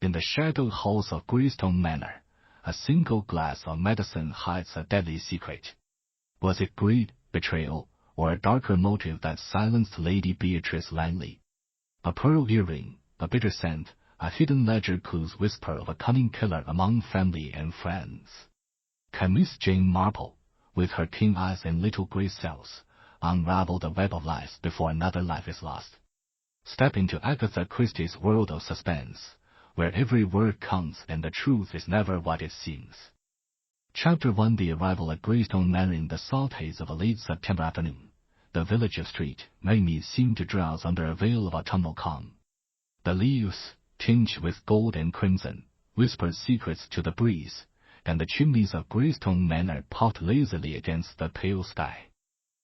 In the shadowed halls of Greystone Manor, a single glass of medicine hides a deadly secret. Was it greed, betrayal, or a darker motive that silenced Lady Beatrice Langley? A pearl earring, a bitter scent, a hidden ledger clues whisper of a cunning killer among family and friends. Can Miss Jane Marple, with her keen eyes and little grey cells, unravel the web of lies before another life is lost? Step into Agatha Christie's world of suspense, where every word counts and the truth is never what it seems. Chapter 1. The arrival at Greystone Manor. In the soft haze of a late September afternoon, the village of Street Mead seemed to drowse under a veil of autumnal calm. The leaves, tinged with gold and crimson, whispered secrets to the breeze, and the chimneys of Greystone Manor puffed lazily against the pale sky.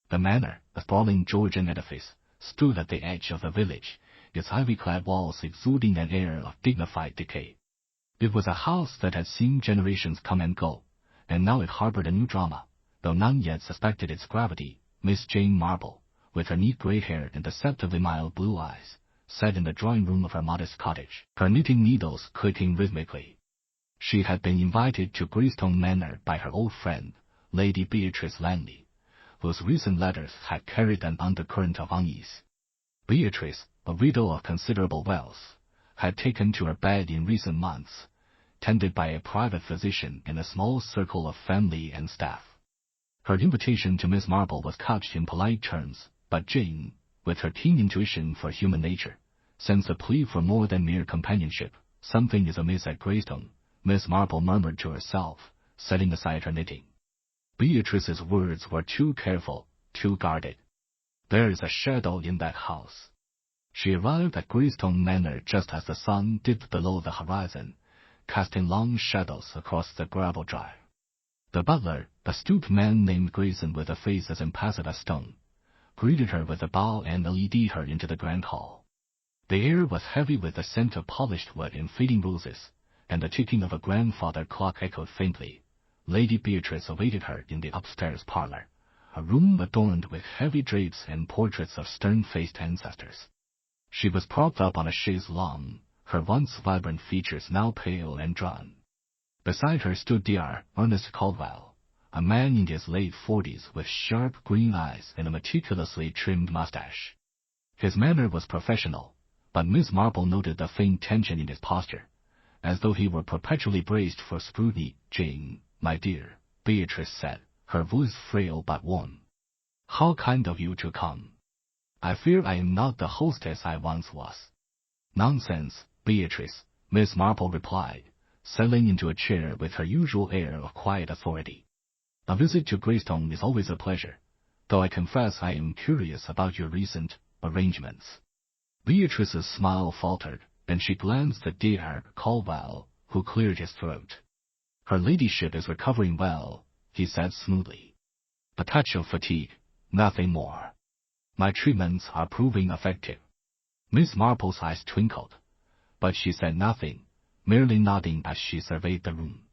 The manor, a sprawling Georgian edifice, stood at the edge of the village, its ivy-clad walls exuding an air of dignified decay. It was a house that had seen generations come and go, and now it harbored a new drama, though none yet suspected its gravity. Miss Jane Marple, with her neat grey hair and deceptively mild blue eyes, sat in the drawing-room of her modest cottage, her knitting needles clicking rhythmically. She had been invited to Greystone Manor by her old friend, Lady Beatrice Langley, whose recent letters had carried an undercurrent of unease. Beatrice, a widow of considerable wealth, had taken to her bed in recent months, tended by a private physician in a small circle of family and staff. Her invitation to Miss Marple was couched in polite terms, but Jane, with her keen intuition for human nature, sensed a plea for more than mere companionship. Something is amiss at Greystone, Miss Marple murmured to herself, setting aside her knitting. Beatrice's words were too careful, too guarded. There is a shadow in that house. She arrived at Greystone Manor just as the sun dipped below the horizon, casting long shadows across the gravel drive. The butler, a stooped man named Grayson with a face as impassive as stone, greeted her with a bow and leaded her into the grand hall. The air was heavy with the scent of polished wood and fading roses, and the ticking of a grandfather clock echoed faintly. Lady Beatrice awaited her in the upstairs parlor, a room adorned with heavy drapes and portraits of stern-faced ancestors. She was propped up on a chaise longue, her once vibrant features now pale and drawn. Beside her stood Dr. Ernest Caldwell, a man in his late 40s with sharp green eyes and a meticulously trimmed mustache. His manner was professional, but Miss Marple noted the faint tension in his posture, as though he were perpetually braced for scrutiny. "Jane, my dear," Beatrice said, her voice frail but warm. "How kind of you to come. I fear I am not the hostess I once was." "Nonsense, Beatrice," Miss Marple replied, settling into a chair with her usual air of quiet authority. "A visit to Greystone is always a pleasure, though I confess I am curious about your recent arrangements." Beatrice's smile faltered, and she glanced at Dr. Caldwell, who cleared his throat. "Her ladyship is recovering well," he said smoothly. "A touch of fatigue, nothing more. My treatments are proving effective." Miss Marple's eyes twinkled, but she said nothing, merely nodding as she surveyed the room.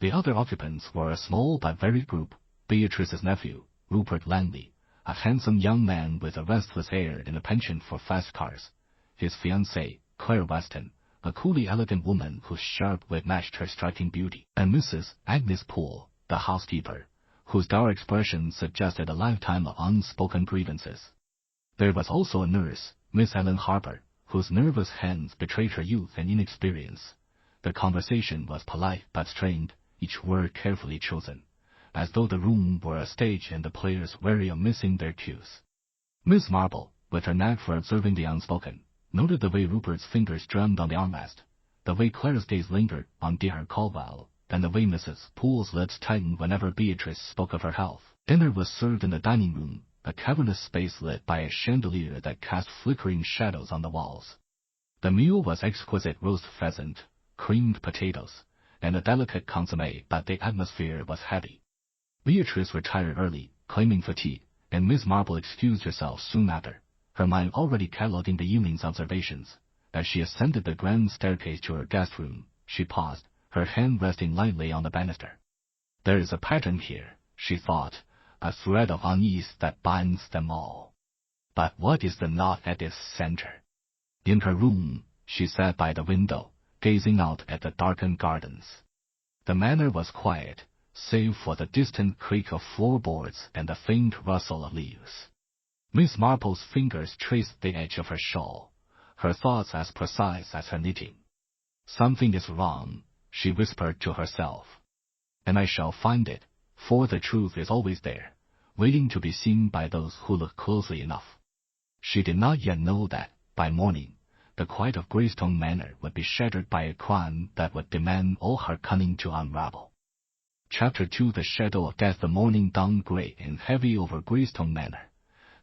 The other occupants were a small but varied group: Beatrice's nephew, Rupert Langley, a handsome young man with a restless air and a penchant for fast cars; his fiancée, Claire Weston, a coolly elegant woman whose sharp wit matched her striking beauty; and Mrs. Agnes Poole, the housekeeper, whose dour expression suggested a lifetime of unspoken grievances. There was also a nurse, Miss Ellen Harper, whose nervous hands betrayed her youth and inexperience. The conversation was polite but strained, each word carefully chosen, as though the room were a stage and the players wary of missing their cues. Miss Marple, with her knack for observing the unspoken, noted the way Rupert's fingers drummed on the armrest, the way Claire's gaze lingered on Dr. Caldwell, and the way Mrs. Poole's lips tightened whenever Beatrice spoke of her health. Dinner was served in the dining room, a cavernous space lit by a chandelier that cast flickering shadows on the walls. The meal was exquisite roast pheasant, creamed potatoes, and a delicate consommé, but the atmosphere was heavy. Beatrice retired early, claiming fatigue, and Miss Marple excused herself soon after, her mind already cataloguing the evening's observations. As she ascended the grand staircase to her guest room, she paused, her hand resting lightly on the banister. "There is a pattern here," she thought, "a thread of unease that binds them all. But what is the knot at its center?" In her room, she sat by the window, gazing out at the darkened gardens. The manor was quiet, save for the distant creak of floorboards and the faint rustle of leaves. Miss Marple's fingers traced the edge of her shawl, her thoughts as precise as her knitting. "Something is wrong," she whispered to herself. "And I shall find it, for the truth is always there, waiting to be seen by those who look closely enough." She did not yet know that, by morning, the quiet of Greystone Manor would be shattered by a crime that would demand all her cunning to unravel. Chapter 2. The shadow of death. The morning dawned gray and heavy over Greystone Manor,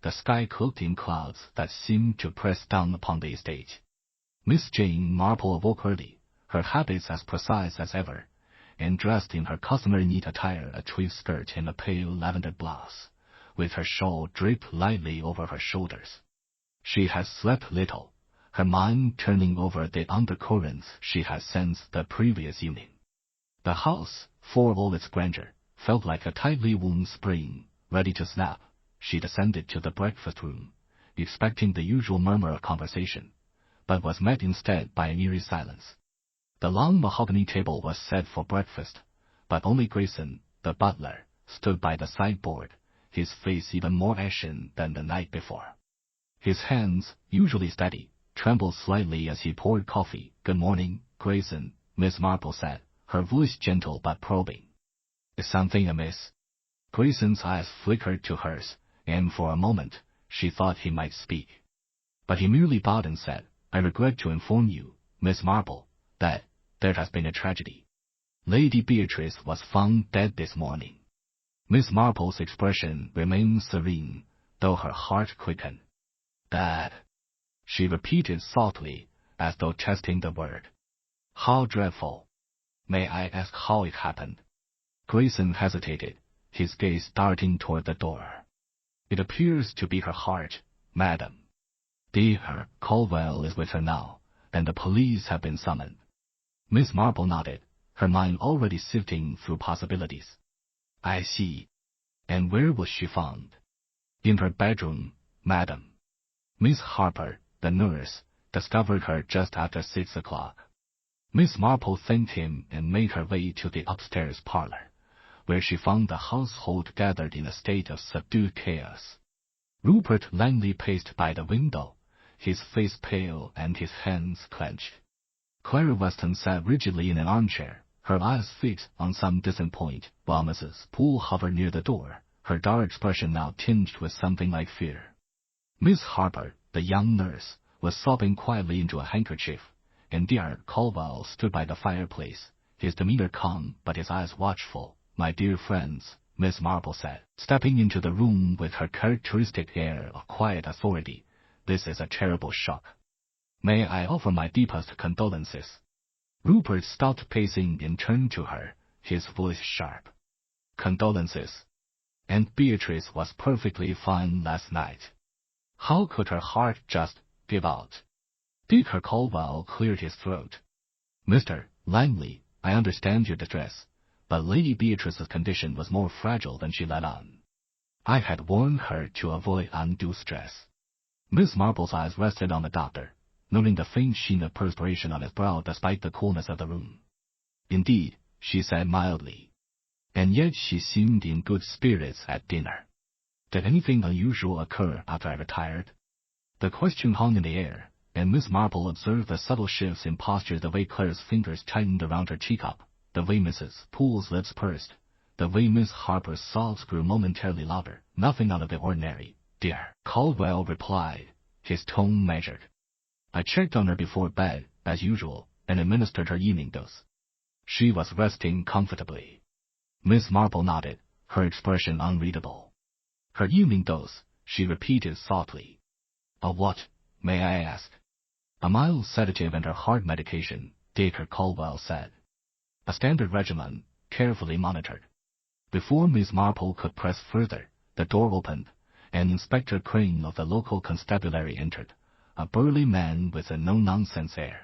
the sky cloaked in clouds that seemed to press down upon the estate. Miss Jane Marple awoke early, her habits as precise as ever, and dressed in her customary neat attire, a tweed skirt and a pale lavender blouse, with her shawl draped lightly over her shoulders. She had slept little, her mind turning over the undercurrents she had sensed the previous evening. The house, for all its grandeur, felt like a tightly wound spring, ready to snap. She descended to the breakfast room, expecting the usual murmur of conversation, but was met instead by an eerie silence. The long mahogany table was set for breakfast, but only Grayson, the butler, stood by the sideboard, his face even more ashen than the night before. His hands, usually steady, trembled slightly as he poured coffee. "Good morning, Grayson," Miss Marple said, her voice gentle but probing. "Is something amiss?" Grayson's eyes flickered to hers, and for a moment she thought he might speak. But he merely bowed and said, "I regret to inform you, Miss Marple, that there has been a tragedy. Lady Beatrice was found dead this morning." Miss Marple's expression remained serene, though her heart quickened. "Dead," she repeated softly, as though testing the word. "How dreadful. May I ask how it happened?" Grayson hesitated, his gaze darting toward the door. "It appears to be her heart, madam. Dear Caldwell is with her now, and the police have been summoned." Miss Marple nodded, her mind already sifting through possibilities. "I see. And where was she found?" "In her bedroom, madam. Miss Harper, the nurse, discovered her just after 6 o'clock." Miss Marple thanked him and made her way to the upstairs parlor, where she found the household gathered in a state of subdued chaos. Rupert Langley paced by the window, his face pale and his hands clenched. Clara Weston sat rigidly in an armchair, her eyes fixed on some distant point, while Mrs. Poole hovered near the door, her dark expression now tinged with something like fear. Miss Harper, the young nurse, was sobbing quietly into a handkerchief, and dear Caldwell stood by the fireplace, his demeanor calm but his eyes watchful. "My dear friends," Miss Marple said, stepping into the room with her characteristic air of quiet authority, "this is a terrible shock. May I offer my deepest condolences?" Rupert stopped pacing and turned to her, his voice sharp. "Condolences? And Beatrice was perfectly fine last night. How could her heart just give out?" Dacre Caldwell cleared his throat. "Mr. Langley, I understand your distress, but Lady Beatrice's condition was more fragile than she let on. I had warned her to avoid undue stress." Miss Marple's eyes rested on the doctor, noting the faint sheen of perspiration on his brow despite the coolness of the room. "Indeed," she said mildly. "And yet she seemed in good spirits at dinner. Did anything unusual occur after I retired?" The question hung in the air, and Miss Marple observed the subtle shifts in posture, the way Clara's fingers tightened around her teacup, the way Mrs. Poole's lips pursed, the way Miss Harper's sobs grew momentarily louder. "Nothing out of the ordinary, dear," Caldwell replied, his tone measured. "I checked on her before bed, as usual, and administered her evening dose. She was resting comfortably." Miss Marple nodded, her expression unreadable. "Her evening dose," she repeated softly. "A what, may I ask?" "A mild sedative and her heart medication," Dacre Caldwell said. "A standard regimen, carefully monitored." Before Miss Marple could press further, the door opened, and Inspector Crane of the local constabulary entered, a burly man with a no-nonsense air.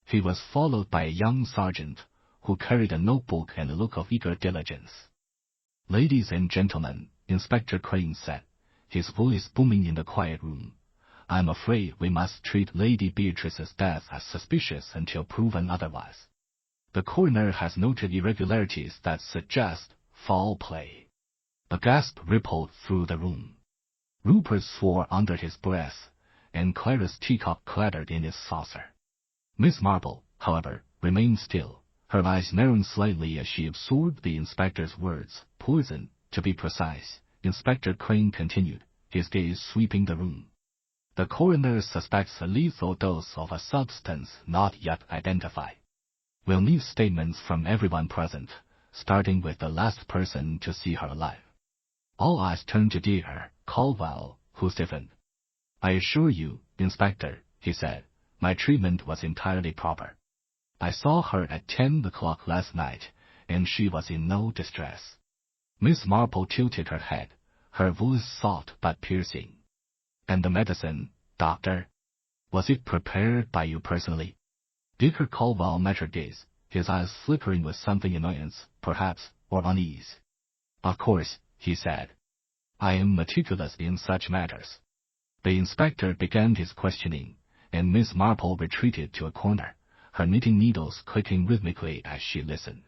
He was followed by a young sergeant, who carried a notebook and a look of eager diligence. "Ladies and gentlemen," Inspector Crane said, his voice booming in the quiet room, I'm afraid we must treat Lady Beatrice's death as suspicious until proven otherwise. The coroner has noted irregularities that suggest foul play." A gasp rippled through the room. Rupert swore under his breath, and Clara's teacup clattered in its saucer. Miss Marple, however, remained still, her eyes narrowed slightly as she absorbed the inspector's words. "Poison, to be precise," Inspector Crane continued, his gaze sweeping the room. "The coroner suspects a lethal dose of a substance not yet identified. We'll need statements from everyone present, starting with the last person to see her alive." All eyes turned to Dear Caldwell, who stiffened. "I assure you, Inspector," he said, "my treatment was entirely proper. I saw her at 10 o'clock last night, and she was in no distress." Miss Marple tilted her head, her voice soft but piercing. "And the medicine, Doctor? Was it prepared by you personally?" Dacre Caldwell met her gaze, his eyes flickering with something annoyance, perhaps, or unease. "Of course," he said. "I am meticulous in such matters." The inspector began his questioning, and Miss Marple retreated to a corner, her knitting needles clicking rhythmically as she listened.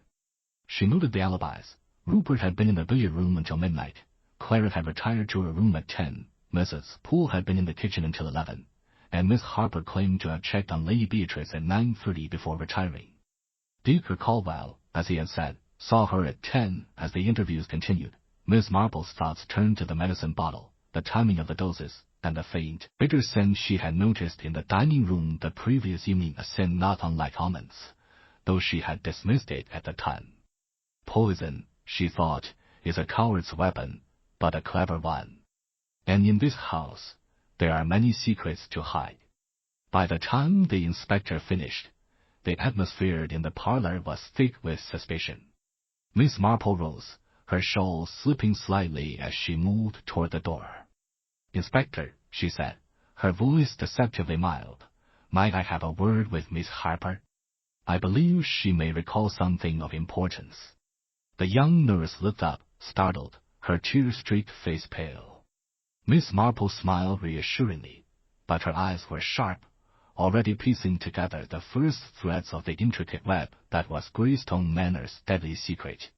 She noted the alibis. Rupert had been in the billiard room until midnight. Clara had retired to her room at 10. Mrs. Poole had been in the kitchen until 11. And Miss Harper claimed to have checked on Lady Beatrice at 9:30 before retiring. Dacre Caldwell, as he had said, saw her at 10 as the interviews continued. Miss Marple's thoughts turned to the medicine bottle, the timing of the doses, and the faint, bitter scent she had noticed in the dining room the previous evening, a scent not unlike almonds, though she had dismissed it at the time. Poison, she thought, is a coward's weapon, but a clever one. And in this house, there are many secrets to hide. By the time the inspector finished, the atmosphere in the parlor was thick with suspicion. Miss Marple rose, her shawl slipping slightly as she moved toward the door. "Inspector," she said, her voice deceptively mild, "might I have a word with Miss Harper? I believe she may recall something of importance." The young nurse looked up, startled, her tear-streaked face pale. Miss Marple smiled reassuringly, but her eyes were sharp, already piecing together the first threads of the intricate web that was Greystone Manor's deadly secret.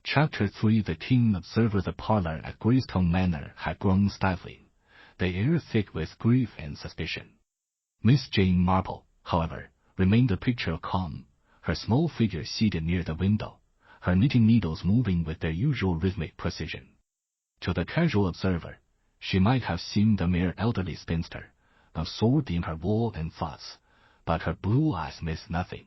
Chapter 3. The keen observer. The parlor at Greystone Manor had grown stifling, the air thick with grief and suspicion. Miss Jane Marple, however, remained a picture of calm, her small figure seated near the window, her knitting needles moving with their usual rhythmic precision. To the casual observer, she might have seemed a mere elderly spinster, absorbed in her woe and thoughts, but her blue eyes missed nothing.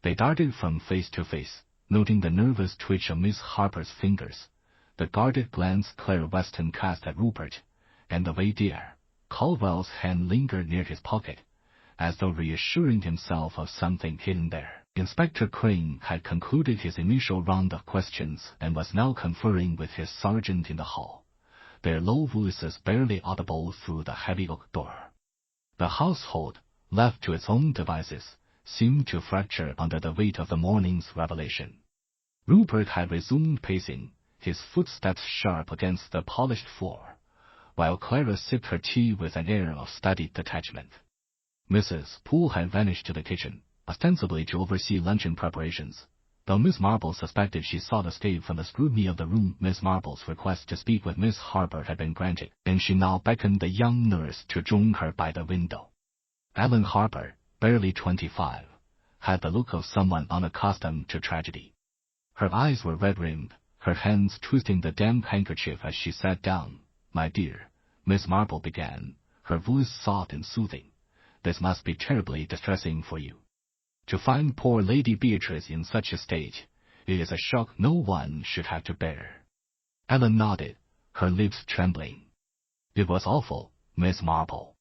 They darted from face to face, noting the nervous twitch of Miss Harper's fingers, the guarded glance Clara Weston cast at Rupert, and the way Dear Caldwell's hand lingered near his pocket, as though reassuring himself of something hidden there. Inspector Crane had concluded his initial round of questions and was now conferring with his sergeant in the hall, their low voices barely audible through the heavy oak door. The household, left to its own devices, seemed to fracture under the weight of the morning's revelation. Rupert had resumed pacing, his footsteps sharp against the polished floor, while Clara sipped her tea with an air of studied detachment. Mrs. Poole had vanished to the kitchen, ostensibly to oversee luncheon preparations. Though Miss Marple suspected she sought escape from the scrutiny of the room, Miss Marple's request to speak with Miss Harper had been granted, and she now beckoned the young nurse to join her by the window. Ellen Harper, barely 25, had the look of someone unaccustomed to tragedy. Her eyes were red-rimmed, her hands twisting the damp handkerchief as she sat down. "My dear," Miss Marple began, her voice soft and soothing, "this must be terribly distressing for you. To find poor Lady Beatrice in such a state, it is a shock no one should have to bear." Ellen nodded, her lips trembling. "It was awful, Miss Marple.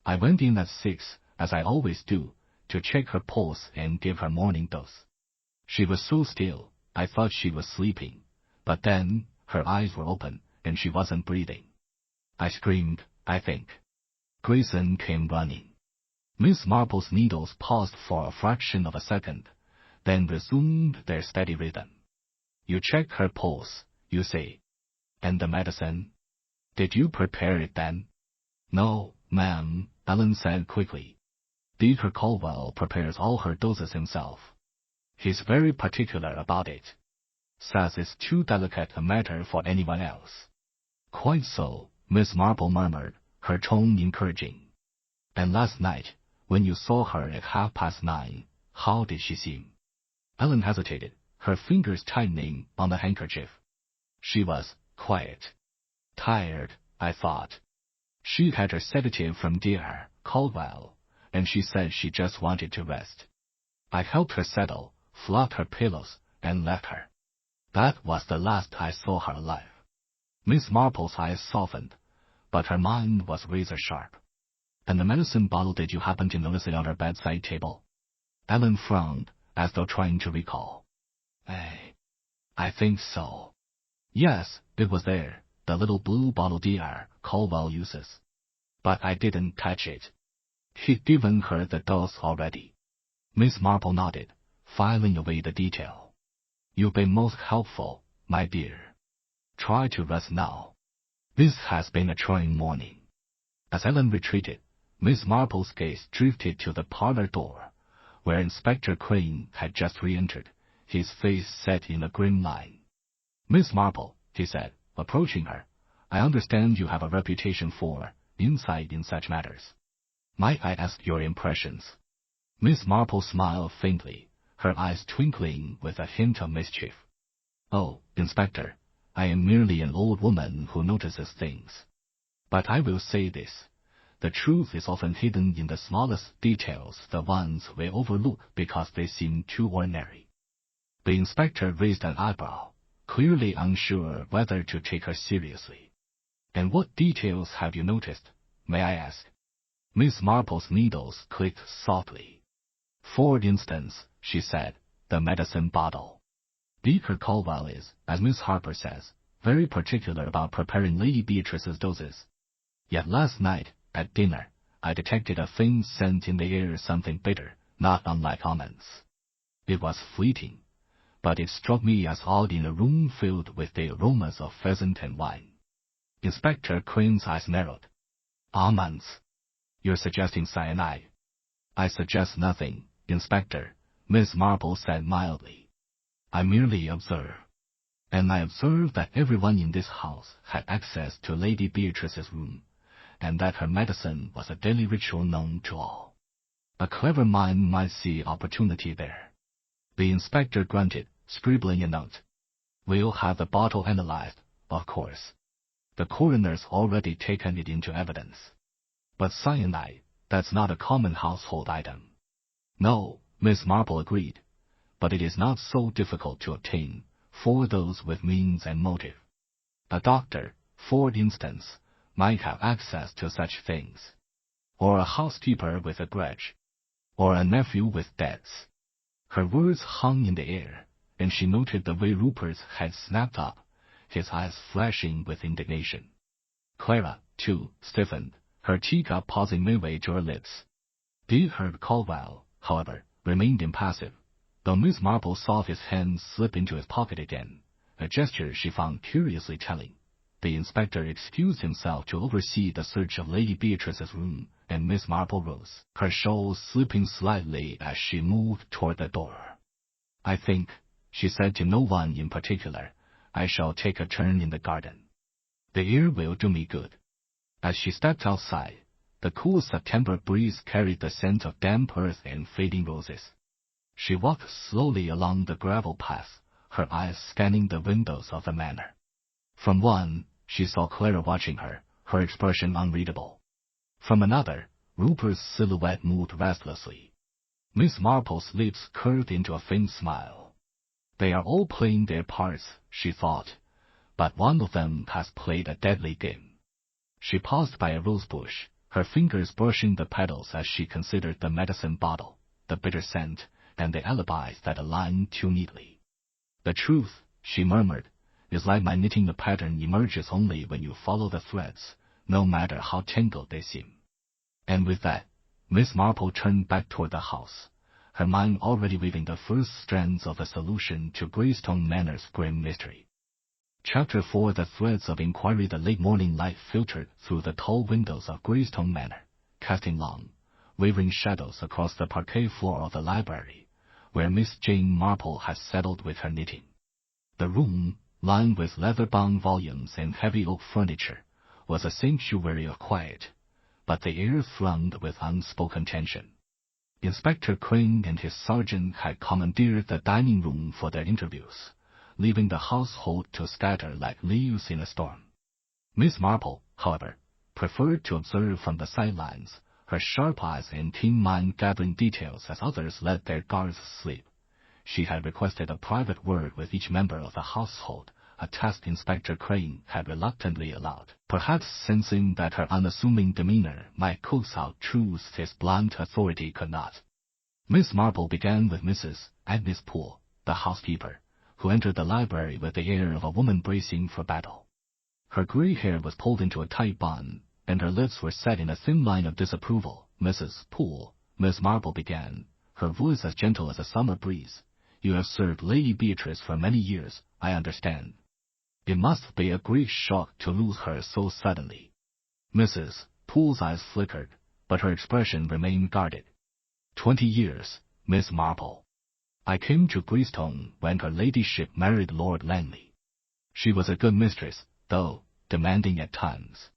I went in at 6, as I always do, to check her pulse and give her morning dose. She was so still, I thought she was sleeping, but then her eyes were open, and she wasn't breathing. I screamed, I think. Grayson came running." Miss Marple's needles paused for a fraction of a second, then resumed their steady rhythm. "You checked her pulse, you say. And the medicine? Did you prepare it then?" "No, Ma'am, Ellen said quickly. Dr. Caldwell prepares all her doses himself. He's very particular about it. Says it's too delicate a matter for anyone else. Quite so, Miss Marple murmured, her tone encouraging. And last night, when you saw her at 9:30, how did she seem? Ellen hesitated, her fingers tightening on the handkerchief. She was quiet. Tired, I thought. She'd had her sedative from Dr. Caldwell, and she said she just wanted to rest. I helped her settle, fluffed her pillows, and left her. That was the last I saw her alive. Miss Marple's eyes softened, but her mind was razor sharp. And the medicine bottle, did you happen to notice it on her bedside table? Ellen frowned, as though trying to recall. I think so. Yes, it was there, the little blue bottle Dr. Caldwell uses. But I didn't touch it. He'd given her the dose already. Miss Marple nodded, filing away the detail. You've been most helpful, my dear. Try to rest now. This has been a trying morning. As Ellen retreated, Miss Marple's gaze drifted to the parlor door, where Inspector Crane had just re-entered, his face set in a grim line. Miss Marple, he said, approaching her, I understand you have a reputation for insight in such matters. Might I ask your impressions? Miss Marple smiled faintly, her eyes twinkling with a hint of mischief. Oh, Inspector, I am merely an old woman who notices things. But I will say this. The truth is often hidden in the smallest details, the ones we overlook because they seem too ordinary. The inspector raised an eyebrow, clearly unsure whether to take her seriously. And what details have you noticed, may I ask? Miss Marple's needles clicked softly. For instance, she said, the medicine bottle. Dr. Caldwell is, as Miss Harper says, very particular about preparing Lady Beatrice's doses. Yet last night, at dinner, I detected a faint scent in the air, something bitter, not unlike almonds. It was fleeting, but it struck me as odd in a room filled with the aromas of pheasant and wine. Inspector Crane's eyes narrowed. Almonds. You're suggesting cyanide. I suggest nothing, Inspector, Miss Marple said mildly. I merely observe. And I observed that everyone in this house had access to Lady Beatrice's room, and that her medicine was a daily ritual known to all. A clever mind might see opportunity there. The inspector grunted, scribbling a note. We'll have the bottle analyzed, of course. The coroner's already taken it into evidence. But cyanide, that's not a common household item. No, Miss Marple agreed, but it is not so difficult to obtain for those with means and motive. A doctor, for instance, might have access to such things. Or a housekeeper with a grudge. Or a nephew with debts. Her words hung in the air, and she noted the way Rupert's head snapped up, his eyes flashing with indignation. Clara, too, stiffened, her teacup pausing midway to her lips. Dr. Caldwell, however, remained impassive, though Miss Marple saw his hand slip into his pocket again, a gesture she found curiously telling. The inspector excused himself to oversee the search of Lady Beatrice's room, and Miss Marple rose, her shawl slipping slightly as she moved toward the door. I think, she said to no one in particular, I shall take a turn in the garden. The air will do me good. As she stepped outside, the cool September breeze carried the scent of damp earth and fading roses. She walked slowly along the gravel path, her eyes scanning the windows of the manor. From one, she saw Clara watching her, her expression unreadable. From another, Rupert's silhouette moved restlessly. Miss Marple's lips curved into a faint smile. They are all playing their parts, she thought, but one of them has played a deadly game. She paused by a rosebush, her fingers brushing the petals as she considered the medicine bottle, the bitter scent, and the alibis that aligned too neatly. The truth, she murmured, is like my knitting. The pattern emerges only when you follow the threads, no matter how tangled they seem. And with that, Miss Marple turned back toward the house, her mind already weaving the first strands of a solution to Greystone Manor's grim mystery. Chapter 4. The threads of inquiry. The late morning light filtered through the tall windows of Greystone Manor, casting long, wavering shadows across the parquet floor of the library, where Miss Jane Marple had settled with her knitting. The room, lined with leather-bound volumes and heavy oak furniture, was a sanctuary of quiet, but the air thronged with unspoken tension. Inspector Crane and his sergeant had commandeered the dining room for their interviews, leaving the household to scatter like leaves in a storm. Miss Marple, however, preferred to observe from the sidelines, her sharp eyes and keen mind gathering details as others let their guards sleep. She had requested a private word with each member of the household, a task Inspector Crane had reluctantly allowed, perhaps sensing that her unassuming demeanor might coax out truths his blunt authority could not. Miss Marple began with Mrs. Agnes Poole, the housekeeper, who entered the library with the air of a woman bracing for battle. Her gray hair was pulled into a tight bun, and her lips were set in a thin line of disapproval. Mrs. Poole, Miss Marple began, her voice as gentle as a summer breeze. You have served Lady Beatrice for many years, I understand. It must be a great shock to lose her so suddenly. Mrs. Poole's eyes flickered, but her expression remained guarded. 20 years, Miss Marple. I came to Greystone when her ladyship married Lord Langley. She was a good mistress, though demanding at times.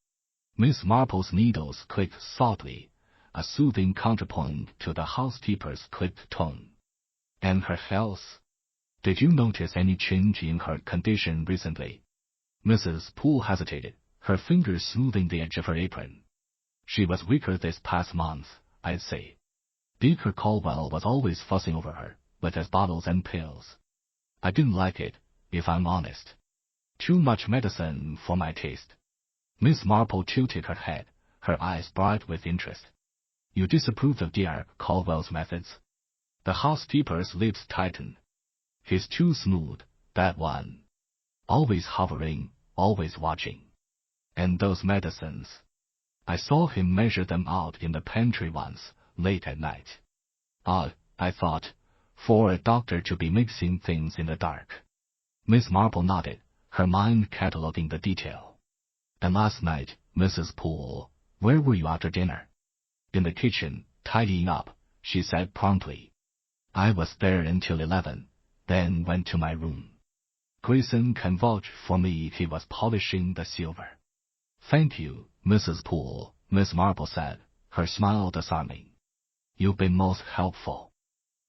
Miss Marple's needles clicked softly, a soothing counterpoint to the housekeeper's clipped tone. And her health? Did you notice any change in her condition recently? Mrs. Poole hesitated, her fingers smoothing the edge of her apron. She was weaker this past month, I'd say. Dacre Caldwell was always fussing over her, with his bottles and pills. I didn't like it, if I'm honest. Too much medicine for my taste. Miss Marple tilted her head, her eyes bright with interest. You disapproved of Dr. Caldwell's methods? The housekeeper's lips tightened. He's too smooth, that one. Always hovering, always watching. And those medicines. I saw him measure them out in the pantry once, late at night. Odd, I thought, for a doctor to be mixing things in the dark. Miss Marple nodded, her mind cataloguing the detail. And last night, Mrs. Poole, where were you after dinner? In the kitchen, tidying up, she said promptly. I was there until 11, then went to my room. Grayson can vouch for me he was polishing the silver. Thank you, Mrs. Poole, Miss Marple said, her smile disarming. You've been most helpful.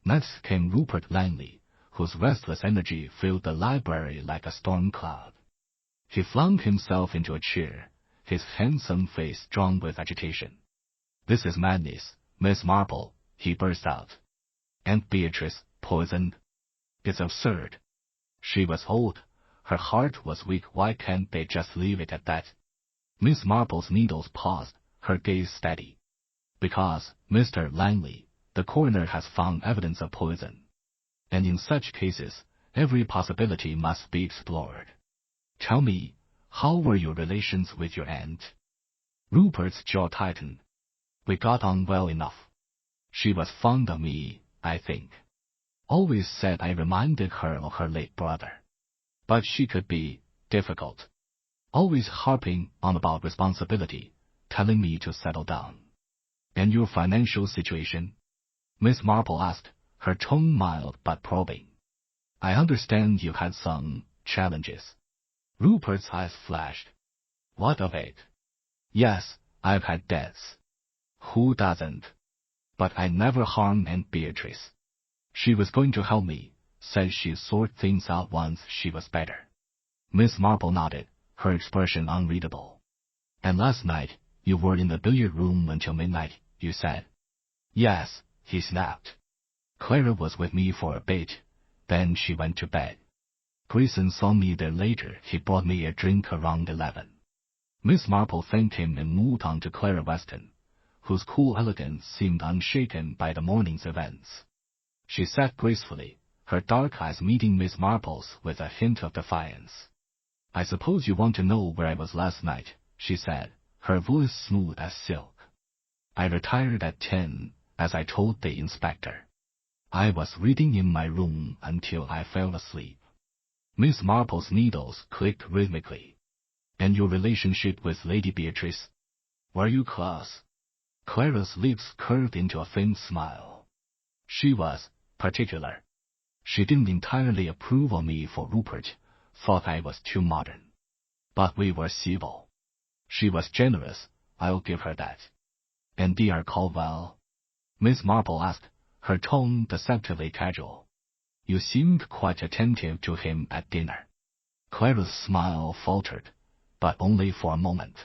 Next came Rupert Langley, whose restless energy filled the library like a storm cloud. He flung himself into a chair, his handsome face drawn with agitation. This is madness, Miss Marple, he burst out. Aunt Beatrice poisoned? It's absurd. She was old, her heart was weak. Why can't they just leave it at that? Miss Marple's needles paused, her gaze steady. Because, Mr. Langley, the coroner has found evidence of poison. And in such cases, every possibility must be explored. Tell me, how were your relations with your aunt? Rupert's jaw tightened. We got on well enough. She was fond of me, I think. Always said I reminded her of her late brother. But she could be difficult. Always harping on about responsibility, telling me to settle down. And your financial situation? Miss Marple asked, her tone mild but probing. I understand you had some challenges. Rupert's eyes flashed. What of it? Yes, I've had debts. Who doesn't? But I never harmed Aunt Beatrice. She was going to help me, said she'd sort things out once she was better. Miss Marple nodded, her expression unreadable. And last night, you were in the billiard room until midnight, you said. Yes, he snapped. Clara was with me for a bit, then she went to bed. Grayson saw me there later. He brought me a drink around 11. Miss Marple thanked him and moved on to Clara Weston, whose cool elegance seemed unshaken by the morning's events. She sat gracefully, her dark eyes meeting Miss Marple's with a hint of defiance. I suppose you want to know where I was last night, she said, her voice smooth as silk. I retired at 10, as I told the inspector. I was reading in my room until I fell asleep. Miss Marple's needles clicked rhythmically. And your relationship with Lady Beatrice? Were you close? Clara's lips curved into a faint smile. She was particular. She didn't entirely approve of me for Rupert, thought I was too modern. But we were civil. She was generous, I'll give her that. And dear Caldwell? Miss Marple asked, her tone deceptively casual. You seemed quite attentive to him at dinner. Clara's smile faltered, but only for a moment.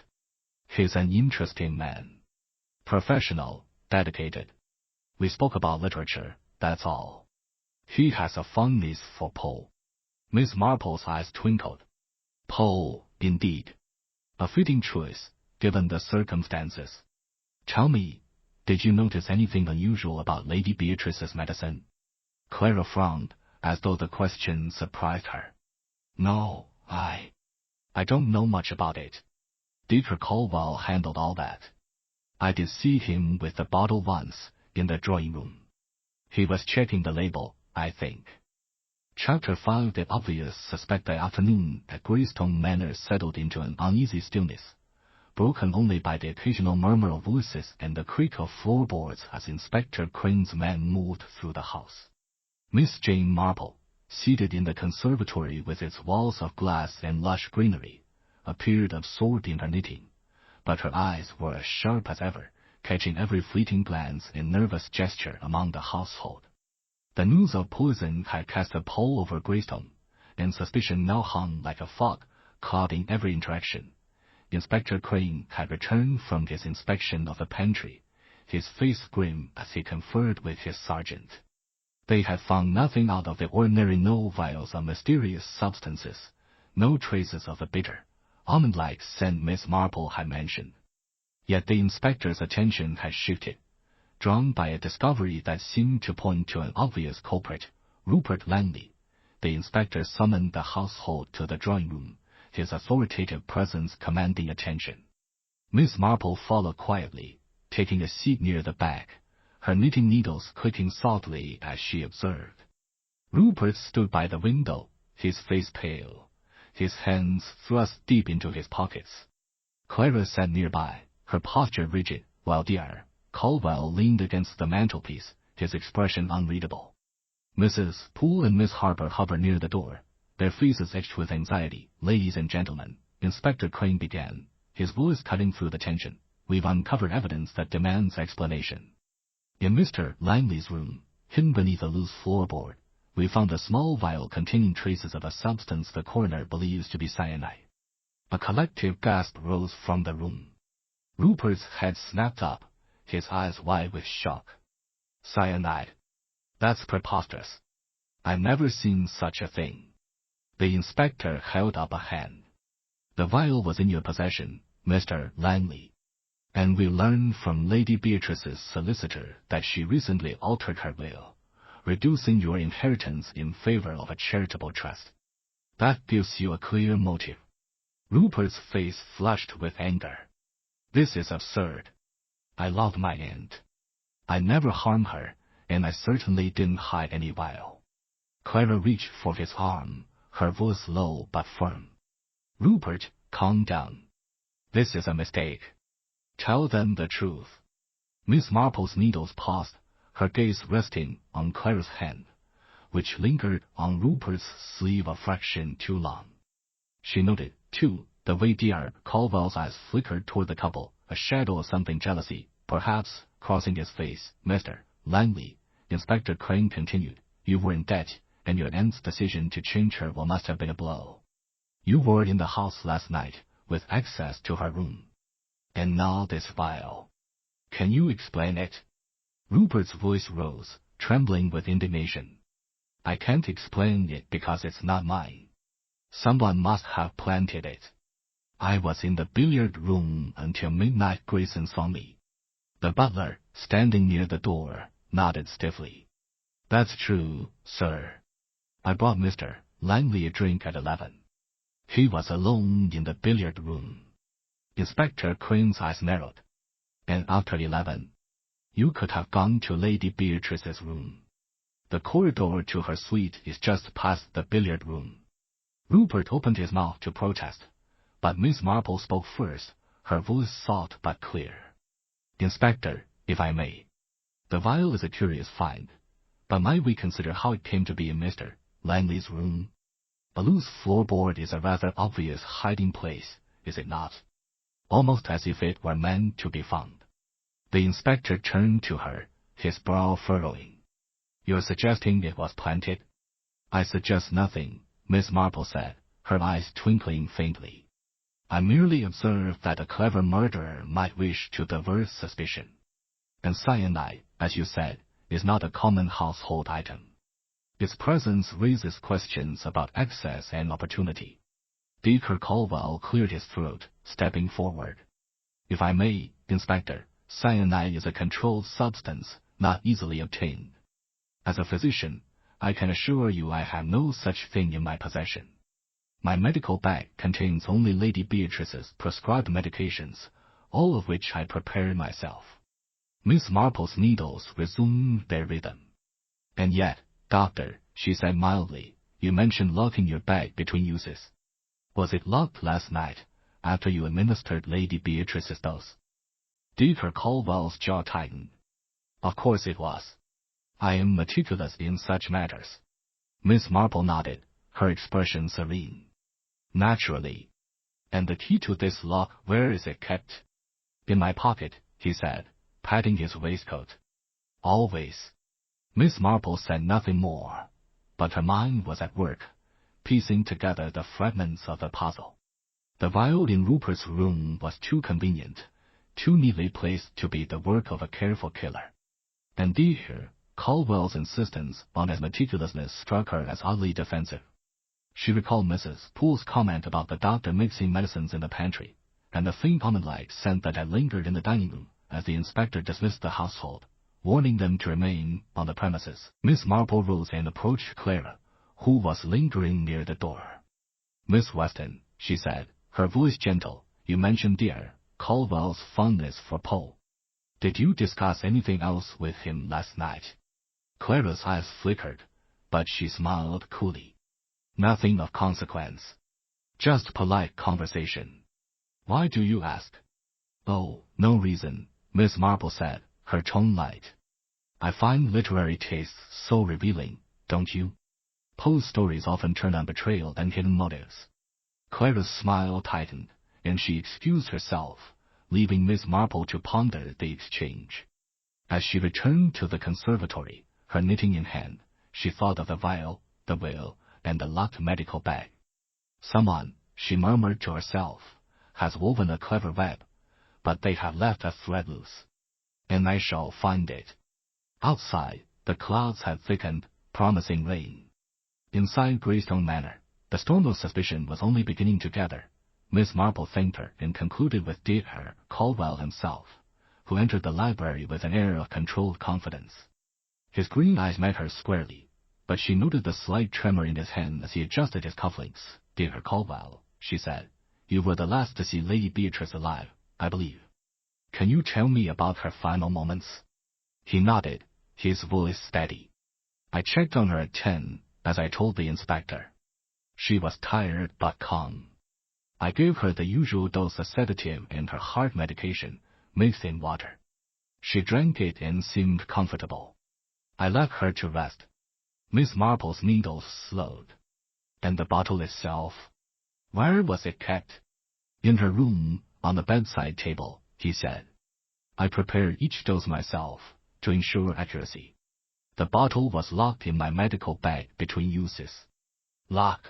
He's an interesting man. Professional, dedicated. We spoke about literature, that's all. He has a fondness for Poe. Miss Marple's eyes twinkled. Poe, indeed. A fitting choice, given the circumstances. Tell me, did you notice anything unusual about Lady Beatrice's medicine? Clara frowned, as though the question surprised her. No, I don't know much about it. Dieter Caldwell handled all that. I did see him with the bottle once, in the drawing room. He was checking the label, I think. Chapter 5. The obvious suspect. The afternoon at Greystone Manor settled into an uneasy stillness, broken only by the occasional murmur of voices and the creak of floorboards as Inspector Crane's men moved through the house. Miss Jane Marple, seated in the conservatory with its walls of glass and lush greenery, appeared absorbed in her knitting, but her eyes were as sharp as ever, catching every fleeting glance and nervous gesture among the household. The news of poison had cast a pall over Greystone, and suspicion now hung like a fog, clouding every interaction. Inspector Crane had returned from his inspection of the pantry, his face grim as he conferred with his sergeant. They had found nothing out of the ordinary, no vials of mysterious substances, no traces of the bitter, almond-like scent Miss Marple had mentioned. Yet the inspector's attention had shifted, drawn by a discovery that seemed to point to an obvious culprit, Rupert Langley. The inspector summoned the household to the drawing room, his authoritative presence commanding attention. Miss Marple followed quietly, taking a seat near the back, her knitting needles clicking softly as she observed. Rupert stood by the window, his face pale, his hands thrust deep into his pockets. Clara sat nearby, her posture rigid, while Dr. Caldwell leaned against the mantelpiece, his expression unreadable. Mrs. Poole and Miss Harper hovered near the door, their faces etched with anxiety. Ladies and gentlemen, Inspector Crane began, his voice cutting through the tension, we've uncovered evidence that demands explanation. In Mr. Langley's room, hidden beneath a loose floorboard, we found a small vial containing traces of a substance the coroner believes to be cyanide. A collective gasp rose from the room. Rupert's head snapped up, his eyes wide with shock. Cyanide? That's preposterous. I've never seen such a thing. The inspector held up a hand. The vial was in your possession, Mr. Langley. And we learned from Lady Beatrice's solicitor that she recently altered her will, reducing your inheritance in favor of a charitable trust. That gives you a clear motive. Rupert's face flushed with anger. This is absurd. I love my aunt. I never harmed her, and I certainly didn't hide any vial. Clara reached for his arm, her voice low but firm. Rupert, calm down. This is a mistake. Tell them the truth. Miss Marple's needles paused, her gaze resting on Clara's hand, which lingered on Rupert's sleeve a fraction too long. She noted, too, the way Dr. Caldwell's eyes flickered toward the couple, a shadow of something jealousy, perhaps, crossing his face. Mr. Langley, Inspector Crane continued, you were in debt, and your aunt's decision to change her will must have been a blow. You were in the house last night, with access to her room. And now this vial. Can you explain it? Rupert's voice rose, trembling with indignation. I can't explain it because it's not mine. Someone must have planted it. I was in the billiard room until midnight. Grayson saw me. The butler, standing near the door, nodded stiffly. That's true, sir. I brought Mr. Langley a drink at 11. He was alone in the billiard room. Inspector Crane's eyes narrowed. And after 11, you could have gone to Lady Beatrice's room. The corridor to her suite is just past the billiard room. Rupert opened his mouth to protest, but Miss Marple spoke first, her voice soft but clear. Inspector, if I may. The vial is a curious find, but might we consider how it came to be in Mr. Langley's room? A loose floorboard is a rather obvious hiding place, is it not? Almost as if it were meant to be found. The inspector turned to her, his brow furrowing. You're suggesting it was planted? I suggest nothing, Miss Marple said, her eyes twinkling faintly. I merely observe that a clever murderer might wish to divert suspicion. And cyanide, as you said, is not a common household item. Its presence raises questions about access and opportunity. Dacre Caldwell cleared his throat, stepping forward. If I may, Inspector, cyanide is a controlled substance, not easily obtained. As a physician, I can assure you I have no such thing in my possession. My medical bag contains only Lady Beatrice's prescribed medications, all of which I prepared myself. Miss Marple's needles resumed their rhythm. And yet, Doctor, she said mildly, you mentioned locking your bag between uses. Was it locked last night, after you administered Lady Beatrice's dose? Dacre Caldwell's jaw tightened. Of course it was. I am meticulous in such matters. Miss Marple nodded, her expression serene. Naturally. And the key to this lock, where is it kept? In my pocket, he said, patting his waistcoat. Always. Miss Marple said nothing more, but her mind was at work, piecing together the fragments of the puzzle. The vial in Rupert's room was too convenient, too neatly placed to be the work of a careful killer. And Dacre Caldwell's insistence on his meticulousness struck her as oddly defensive. She recalled Mrs. Poole's comment about the doctor mixing medicines in the pantry, and the faint almond-like scent that had lingered in the dining room as the inspector dismissed the household, warning them to remain on the premises. Miss Marple rose and approached Clara, who was lingering near the door. Miss Weston, she said, her voice gentle, you mentioned dear Caldwell's fondness for Poe. Did you discuss anything else with him last night? Clara's eyes flickered, but she smiled coolly. Nothing of consequence. Just polite conversation. Why do you ask? Oh, no reason, Miss Marple said, her tone light. I find literary tastes so revealing, don't you? Poe's stories often turn on betrayal and hidden motives. Clara's smile tightened, and she excused herself, leaving Miss Marple to ponder the exchange. As she returned to the conservatory, her knitting in hand, she thought of the vial, the will, and the locked medical bag. Someone, she murmured to herself, has woven a clever web, but they have left a thread loose. And I shall find it. Outside, the clouds had thickened, promising rain. Inside Greystone Manor, the storm of suspicion was only beginning to gather. Miss Marple thanked her and concluded with Dacre Caldwell himself, who entered the library with an air of controlled confidence. His green eyes met hers squarely, but she noted the slight tremor in his hand as he adjusted his cufflinks. Dacre Caldwell, she said, you were the last to see Lady Beatrice alive, I believe. Can you tell me about her final moments? He nodded, his voice steady. I checked on her at 10, as I told the inspector. She was tired but calm. I gave her the usual dose of sedative and her heart medication, mixed in water. She drank it and seemed comfortable. I left her to rest. Miss Marple's needles slowed. And the bottle itself? Where was it kept? In her room, on the bedside table, he said. I prepared each dose myself, to ensure accuracy. The bottle was locked in my medical bag between uses. Lock?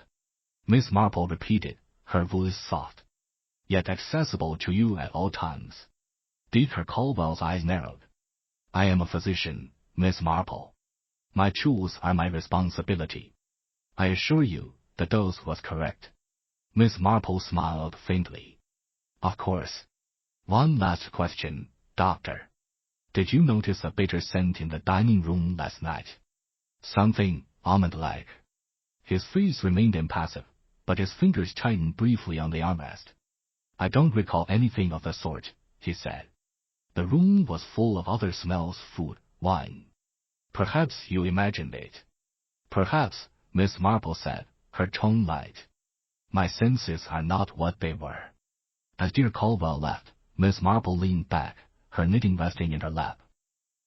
Miss Marple repeated, her voice soft. Yet accessible to you at all times. Dacre Caldwell's eyes narrowed. I am a physician, Miss Marple. My tools are my responsibility. I assure you, the dose was correct. Miss Marple smiled faintly. Of course. One last question, Doctor. Did you notice a bitter scent in the dining room last night? Something almond-like. His face remained impassive, but his fingers tightened briefly on the armrest. I don't recall anything of the sort, he said. The room was full of other smells, food, wine. Perhaps you imagined it. Perhaps, Miss Marple said, her tone light. My senses are not what they were. As dear Caldwell left, Miss Marple leaned back, her knitting resting in her lap.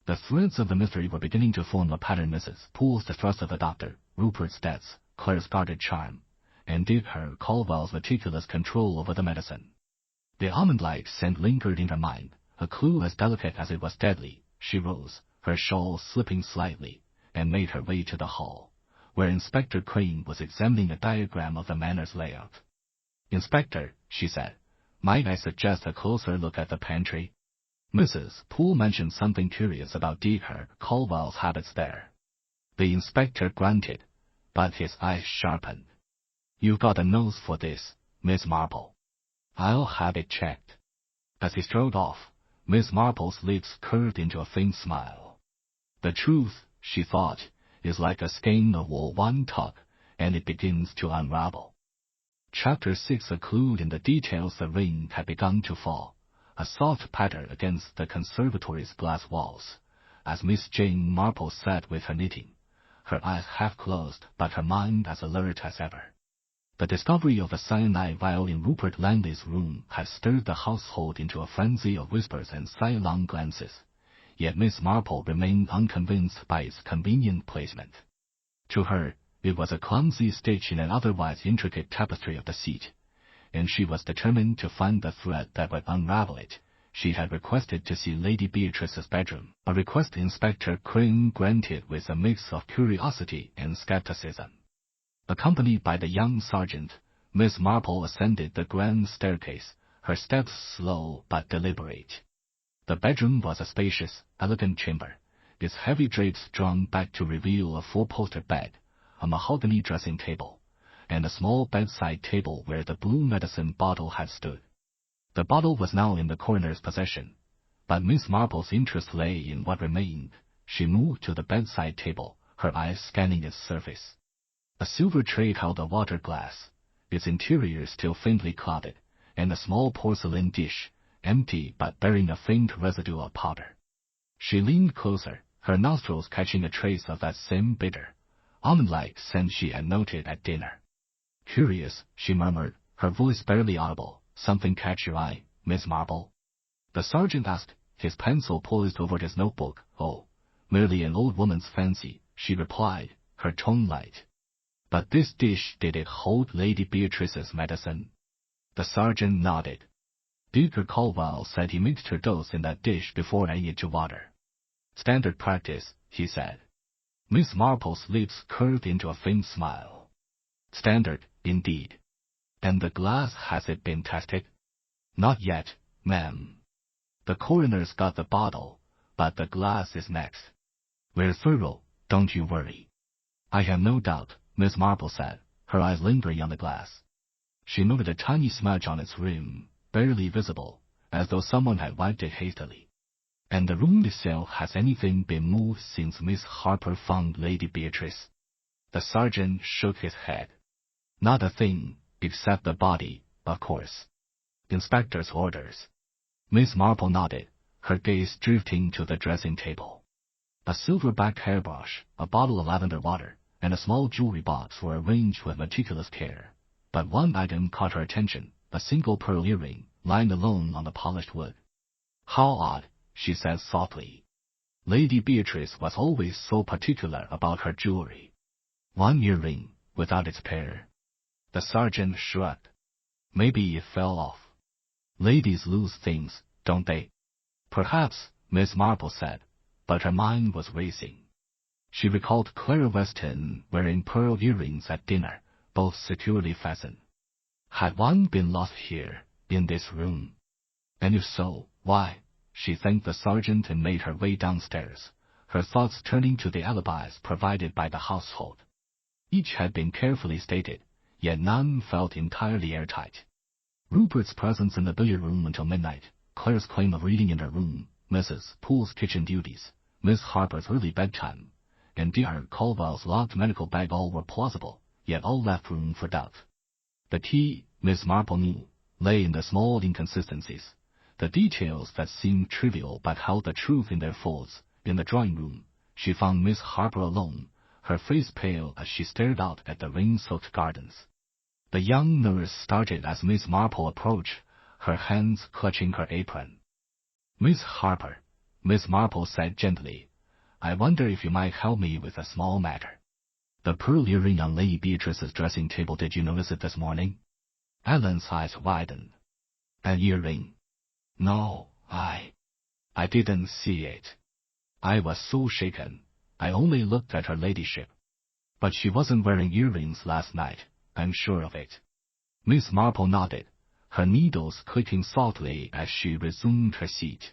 The threads of the mystery were beginning to form a pattern. Mrs. Poole's distrust of the doctor, Rupert's debts, Claire's guarded charm, and her Caldwell's meticulous control over the medicine. The almond-like scent lingered in her mind, a clue as delicate as it was deadly. She rose, her shawl slipping slightly, and made her way to the hall, where Inspector Crane was examining a diagram of the manor's layout. "Inspector," she said, "might I suggest a closer look at the pantry?" Mrs. Poole mentioned something curious about Dr. Caldwell's habits there. The inspector grunted, but his eyes sharpened. "You've got a nose for this, Miss Marple. I'll have it checked." As he strode off, Miss Marple's lips curved into a faint smile. The truth, she thought, is like a skein of wool one tug, and it begins to unravel. Chapter 6. A clue in the details. The rain had begun to fall, a soft patter against the conservatory's glass walls, as Miss Jane Marple sat with her knitting, her eyes half closed but her mind as alert as ever. The discovery of a cyanide vial in Rupert Langley's room had stirred the household into a frenzy of whispers and sidelong glances, yet Miss Marple remained unconvinced by its convenient placement. To her, it was a clumsy stitch in an otherwise intricate tapestry of the seat, and she was determined to find the thread that would unravel it. She had requested to see Lady Beatrice's bedroom, a request Inspector Crane granted with a mix of curiosity and skepticism. Accompanied by the young sergeant, Miss Marple ascended the grand staircase, her steps slow but deliberate. The bedroom was a spacious, elegant chamber, its heavy drapes drawn back to reveal a four-poster bed, a mahogany dressing table, and a small bedside table where the blue medicine bottle had stood. The bottle was now in the coroner's possession, but Miss Marple's interest lay in what remained. She moved to the bedside table, her eyes scanning its surface. A silver tray held a water glass, its interior still faintly clouded, and a small porcelain dish, empty but bearing a faint residue of powder. She leaned closer, her nostrils catching a trace of that same bitter, almond-like scent she had noted at dinner. "Curious," she murmured, her voice barely audible. "Something catch your eye, Miss Marple?" The sergeant asked, his pencil poised over his notebook. "Oh, merely an old woman's fancy," she replied, her tone light. "But this dish, did it hold Lady Beatrice's medicine?" The sergeant nodded. "Dr. Caldwell said he mixed her dose in that dish before adding it to water." "Standard practice," he said. Miss Marple's lips curved into a faint smile. "Standard, indeed. And the glass, has it been tested?" "Not yet, ma'am. The coroner's got the bottle, but the glass is next. We're thorough, don't you worry." "I have no doubt," Miss Marple said, her eyes lingering on the glass. She noted a tiny smudge on its rim, barely visible, as though someone had wiped it hastily. "And the room itself, has anything been moved since Miss Harper found Lady Beatrice?" The sergeant shook his head. "Not a thing, except the body, of course. Inspector's orders." Miss Marple nodded, her gaze drifting to the dressing table. A silver-backed hairbrush, a bottle of lavender water, and a small jewelry box were arranged with meticulous care. But one item caught her attention, a single pearl earring, lying alone on the polished wood. "How odd," she said softly. "Lady Beatrice was always so particular about her jewelry. One earring, without its pair." The sergeant shrugged. "Maybe it fell off. Ladies lose things, don't they?" "Perhaps," Miss Marple said, but her mind was racing. She recalled Clara Weston wearing pearl earrings at dinner, both securely fastened. Had one been lost here, in this room? And if so, why? She thanked the sergeant and made her way downstairs, her thoughts turning to the alibis provided by the household. Each had been carefully stated, yet none felt entirely airtight. Rupert's presence in the billiard room until midnight, Claire's claim of reading in her room, Mrs. Poole's kitchen duties, Miss Harper's early bedtime, and Dr. Caldwell's locked medical bag all were plausible, yet all left room for doubt. The key, Miss Marple knew, lay in the small inconsistencies, the details that seemed trivial but held the truth in their folds. In the drawing room, she found Miss Harper alone, her face pale as she stared out at the rain-soaked gardens. The young nurse started as Miss Marple approached, her hands clutching her apron. "Miss Harper," Miss Marple said gently, "I wonder if you might help me with a small matter. The pearl earring on Lady Beatrice's dressing table, did you notice it this morning?" Ellen's eyes widened. "An earring? No, I didn't see it." I was so shaken, I only looked at her ladyship. "But she wasn't wearing earrings last night, I'm sure of it." Miss Marple nodded, her needles clicking softly as she resumed her seat.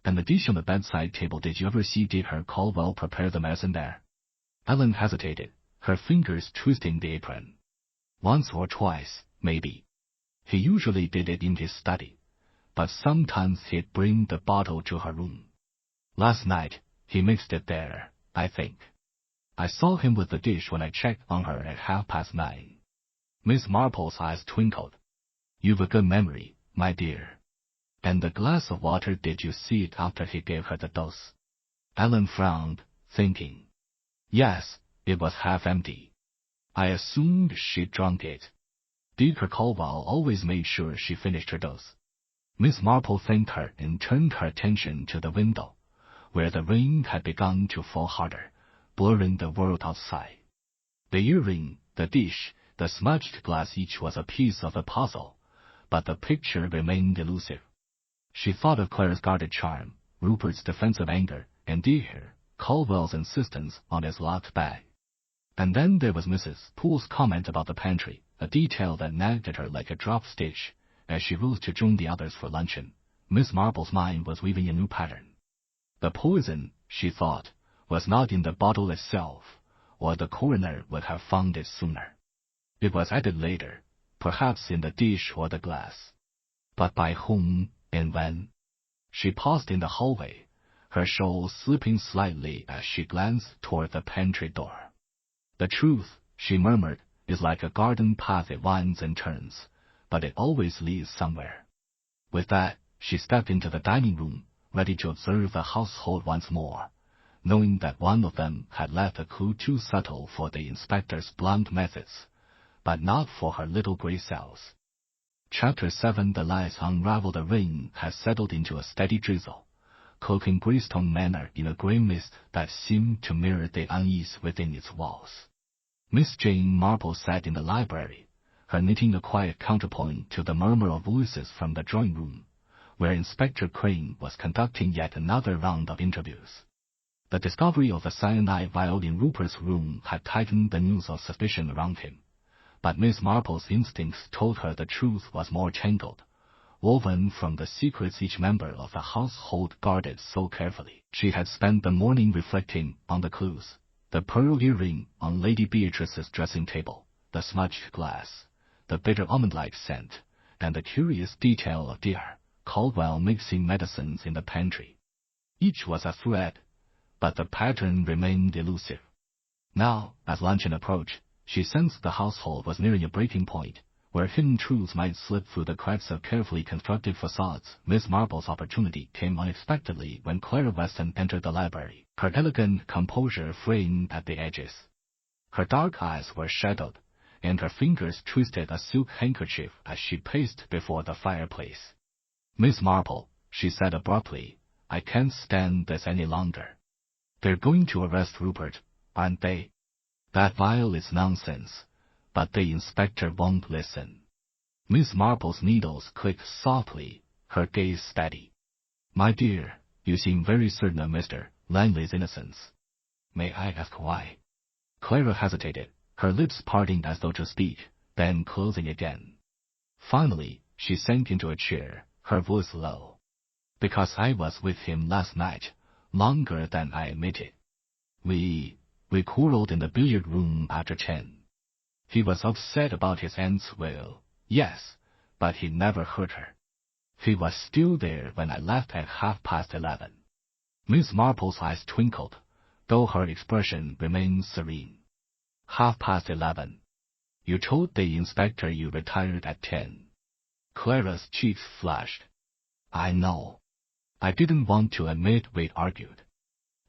"And the dish on the bedside table, did you ever see Dr. Caldwell prepare the medicine there?" Ellen hesitated, her fingers twisting the apron. "Once or twice, maybe. He usually did it in his study, but sometimes he'd bring the bottle to her room. Last night, he mixed it there, I think. I saw him with the dish when I checked on her at 9:30. Miss Marple's eyes twinkled. "You've a good memory, my dear. And the glass of water, did you see it after he gave her the dose?" Ellen frowned, thinking. Yes, it was half empty. I assumed she'd drunk it. Dr. Caldwell always made sure she finished her dose. Miss Marple thanked her and turned her attention to the window, where the rain had begun to fall harder, blurring the world outside. The earring, the dish, the smudged glass, each was a piece of the puzzle, but the picture remained elusive. She thought of Clara's guarded charm, Rupert's defensive anger, and Dr. Caldwell's insistence on his locked bag. And then there was Mrs. Poole's comment about the pantry, a detail that nagged at her like a drop stitch as she rose to join the others for luncheon. Miss Marple's mind was weaving a new pattern. The poison, she thought, was not in the bottle itself, or the coroner would have found it sooner. It was added later, perhaps in the dish or the glass. But by whom and when? She paused in the hallway, her shawl slipping slightly as she glanced toward the pantry door. "The truth," she murmured, "is like a garden path. It winds and turns, but it always leads somewhere." With that, she stepped into the dining room, ready to observe the household once more, knowing that one of them had left a clue too subtle for the inspector's blunt methods, but not for her little gray cells. Chapter 7. The lights unraveled. The rain had settled into a steady drizzle, cloaking Greystone Manor in a grey mist that seemed to mirror the unease within its walls. Miss Jane Marple sat in the library, her knitting a quiet counterpoint to the murmur of voices from the drawing-room, where Inspector Crane was conducting yet another round of interviews. The discovery of the cyanide vial in Rupert's room had tightened the noose of suspicion around him, but Miss Marple's instincts told her the truth was more tangled, woven from the secrets each member of the household guarded so carefully. She had spent the morning reflecting on the clues: the pearl earring on Lady Beatrice's dressing table, the smudged glass, the bitter almond-like scent, and the curious detail of Dr. Caldwell mixing medicines in the pantry. Each was a thread, but the pattern remained elusive. Now, as luncheon approached, she sensed the household was nearing a breaking point, where hidden truths might slip through the cracks of carefully constructed facades. Miss Marple's opportunity came unexpectedly when Clara Weston entered the library, her elegant composure framed at the edges. Her dark eyes were shadowed, and her fingers twisted a silk handkerchief as she paced before the fireplace. "Miss Marple," she said abruptly, "I can't stand this any longer. They're going to arrest Rupert, aren't they? That vial is nonsense, but the inspector won't listen." Miss Marple's needles clicked softly, her gaze steady. "My dear, you seem very certain of Mr. Langley's innocence. May I ask why?" Clara hesitated, her lips parting as though to speak, then closing again. Finally, she sank into a chair, her voice low. "Because I was with him last night, longer than I admitted. We quarreled in the billiard room after 10. He was upset about his aunt's will, yes, but he never hurt her. He was still there when I left at 11:30. Miss Marple's eyes twinkled, though her expression remained serene. 11:30. You told the inspector you retired at 10. Clara's cheeks flushed. "I know. I didn't want to admit we'd argued.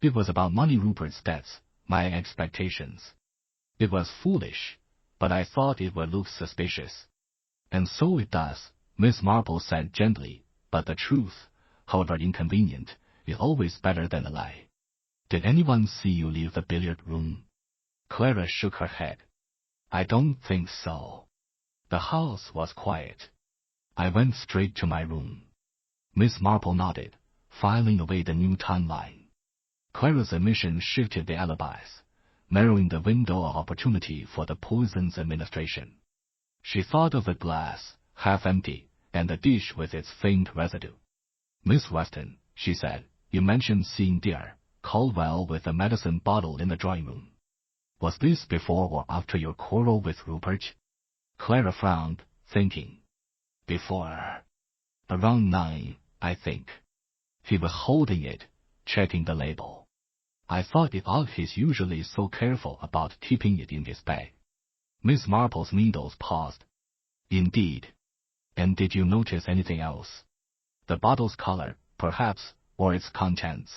It was about money, Rupert's debts, my expectations. It was foolish, but I thought it would look suspicious. And so it does, Miss Marple said gently, but the truth, however inconvenient, is always better than a lie. Did anyone see you leave the billiard room? Clara shook her head. I don't think so. The house was quiet. I went straight to my room. Miss Marple nodded, filing away the new timeline. Clara's admission shifted the alibis, narrowing the window of opportunity for the poison's administration. She thought of the glass, half empty, and the dish with its faint residue. Miss Weston, she said, you mentioned seeing dear Caldwell with the medicine bottle in the drawing room. Was this before or after your quarrel with Rupert? Clara frowned, thinking. Before. Around 9, I think. He was holding it, checking the label. I thought it odd he's usually so careful about keeping it in his bag. Miss Marple's needles paused. Indeed. And did you notice anything else? The bottle's color, perhaps, or its contents?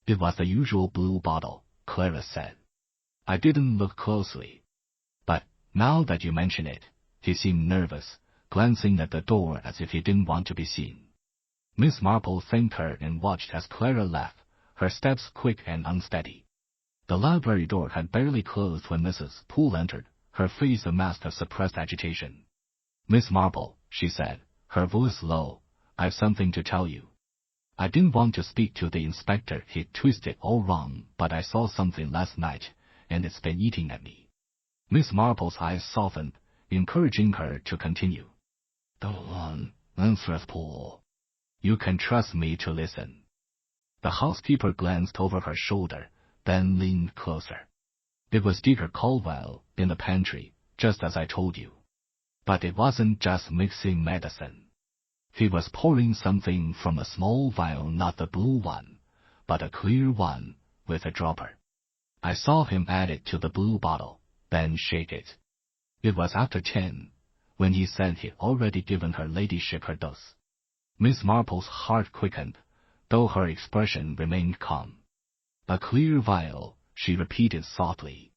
It was the usual blue bottle, Clara said. I didn't look closely. But, now that you mention it, he seemed nervous, glancing at the door as if he didn't want to be seen. Miss Marple thanked her and watched as Clara left, her steps quick and unsteady. The library door had barely closed when Mrs. Poole entered, her face a mask of suppressed agitation. Miss Marple, she said, her voice low, I've something to tell you. I didn't want to speak to the inspector, he'd twisted all wrong, but I saw something last night, and it's been eating at me. Miss Marple's eyes softened, encouraging her to continue. Go on, Mrs. Poole. You can trust me to listen. The housekeeper glanced over her shoulder, then leaned closer. It was Deacon Caldwell, in the pantry, just as I told you. But it wasn't just mixing medicine. He was pouring something from a small vial, not the blue one, but a clear one, with a dropper. I saw him add it to the blue bottle, then shake it. It was after 10, when he said he'd already given her ladyship her dose. Miss Marple's heart quickened, though her expression remained calm. A clear vial, she repeated softly.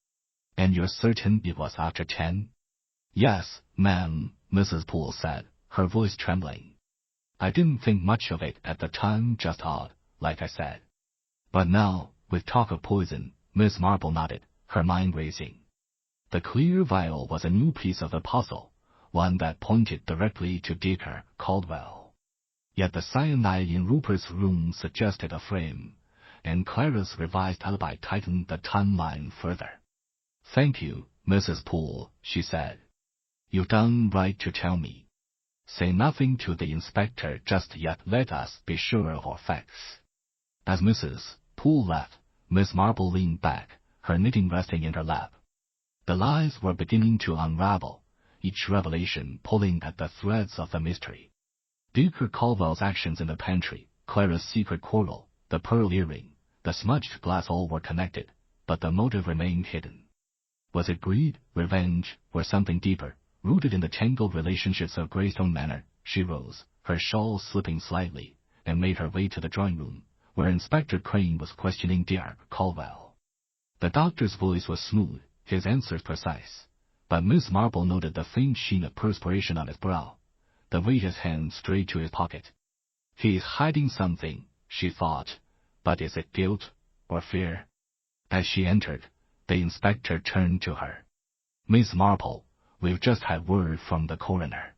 And you're certain it was after 10? Yes, ma'am, Mrs. Poole said, her voice trembling. I didn't think much of it at the time, just odd, like I said. But now, with talk of poison, Miss Marple nodded, her mind racing. The clear vial was a new piece of the puzzle, one that pointed directly to Deacon Caldwell. Yet the cyanide in Rupert's room suggested a frame, and Clara's revised alibi tightened the timeline further. Thank you, Mrs. Poole, she said. You've done right to tell me. Say nothing to the inspector just yet, let us be sure of our facts. As Mrs. Poole left, Miss Marple leaned back, her knitting resting in her lap. The lies were beginning to unravel, each revelation pulling at the threads of the mystery. Deacon Caldwell's actions in the pantry, Clara's secret quarrel, the pearl earring, the smudged glass, all were connected, but the motive remained hidden. Was it greed, revenge, or something deeper, rooted in the tangled relationships of Greystone Manor? She rose, her shawl slipping slightly, and made her way to the drawing room, where Inspector Crane was questioning Deacon Caldwell. The doctor's voice was smooth, his answers precise, but Miss Marple noted the faint sheen of perspiration on his brow, then waved his hand straight to his pocket. He is hiding something, she thought, but is it guilt or fear? As she entered, the inspector turned to her. Miss Marple, we've just had word from the coroner.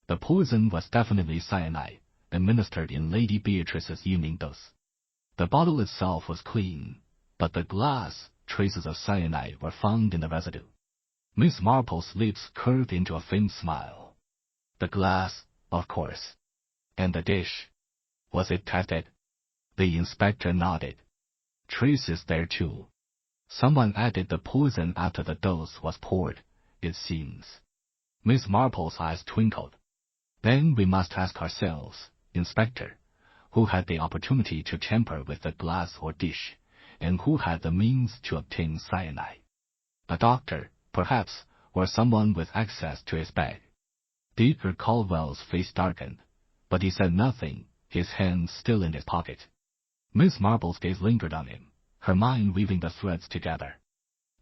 The poison was definitely cyanide, administered in Lady Beatrice's evening dose. The bottle itself was clean, but the glass, traces of cyanide were found in the residue. Miss Marple's lips curved into a faint smile. The glass, of course. And the dish. Was it tested? The inspector nodded. Traces there too. Someone added the poison after the dose was poured, it seems. Miss Marple's eyes twinkled. Then we must ask ourselves, Inspector, who had the opportunity to tamper with the glass or dish, and who had the means to obtain cyanide? A doctor, perhaps, or someone with access to his bag. Deacon Caldwell's face darkened, but he said nothing, his hands still in his pocket. Miss Marple's gaze lingered on him, her mind weaving the threads together.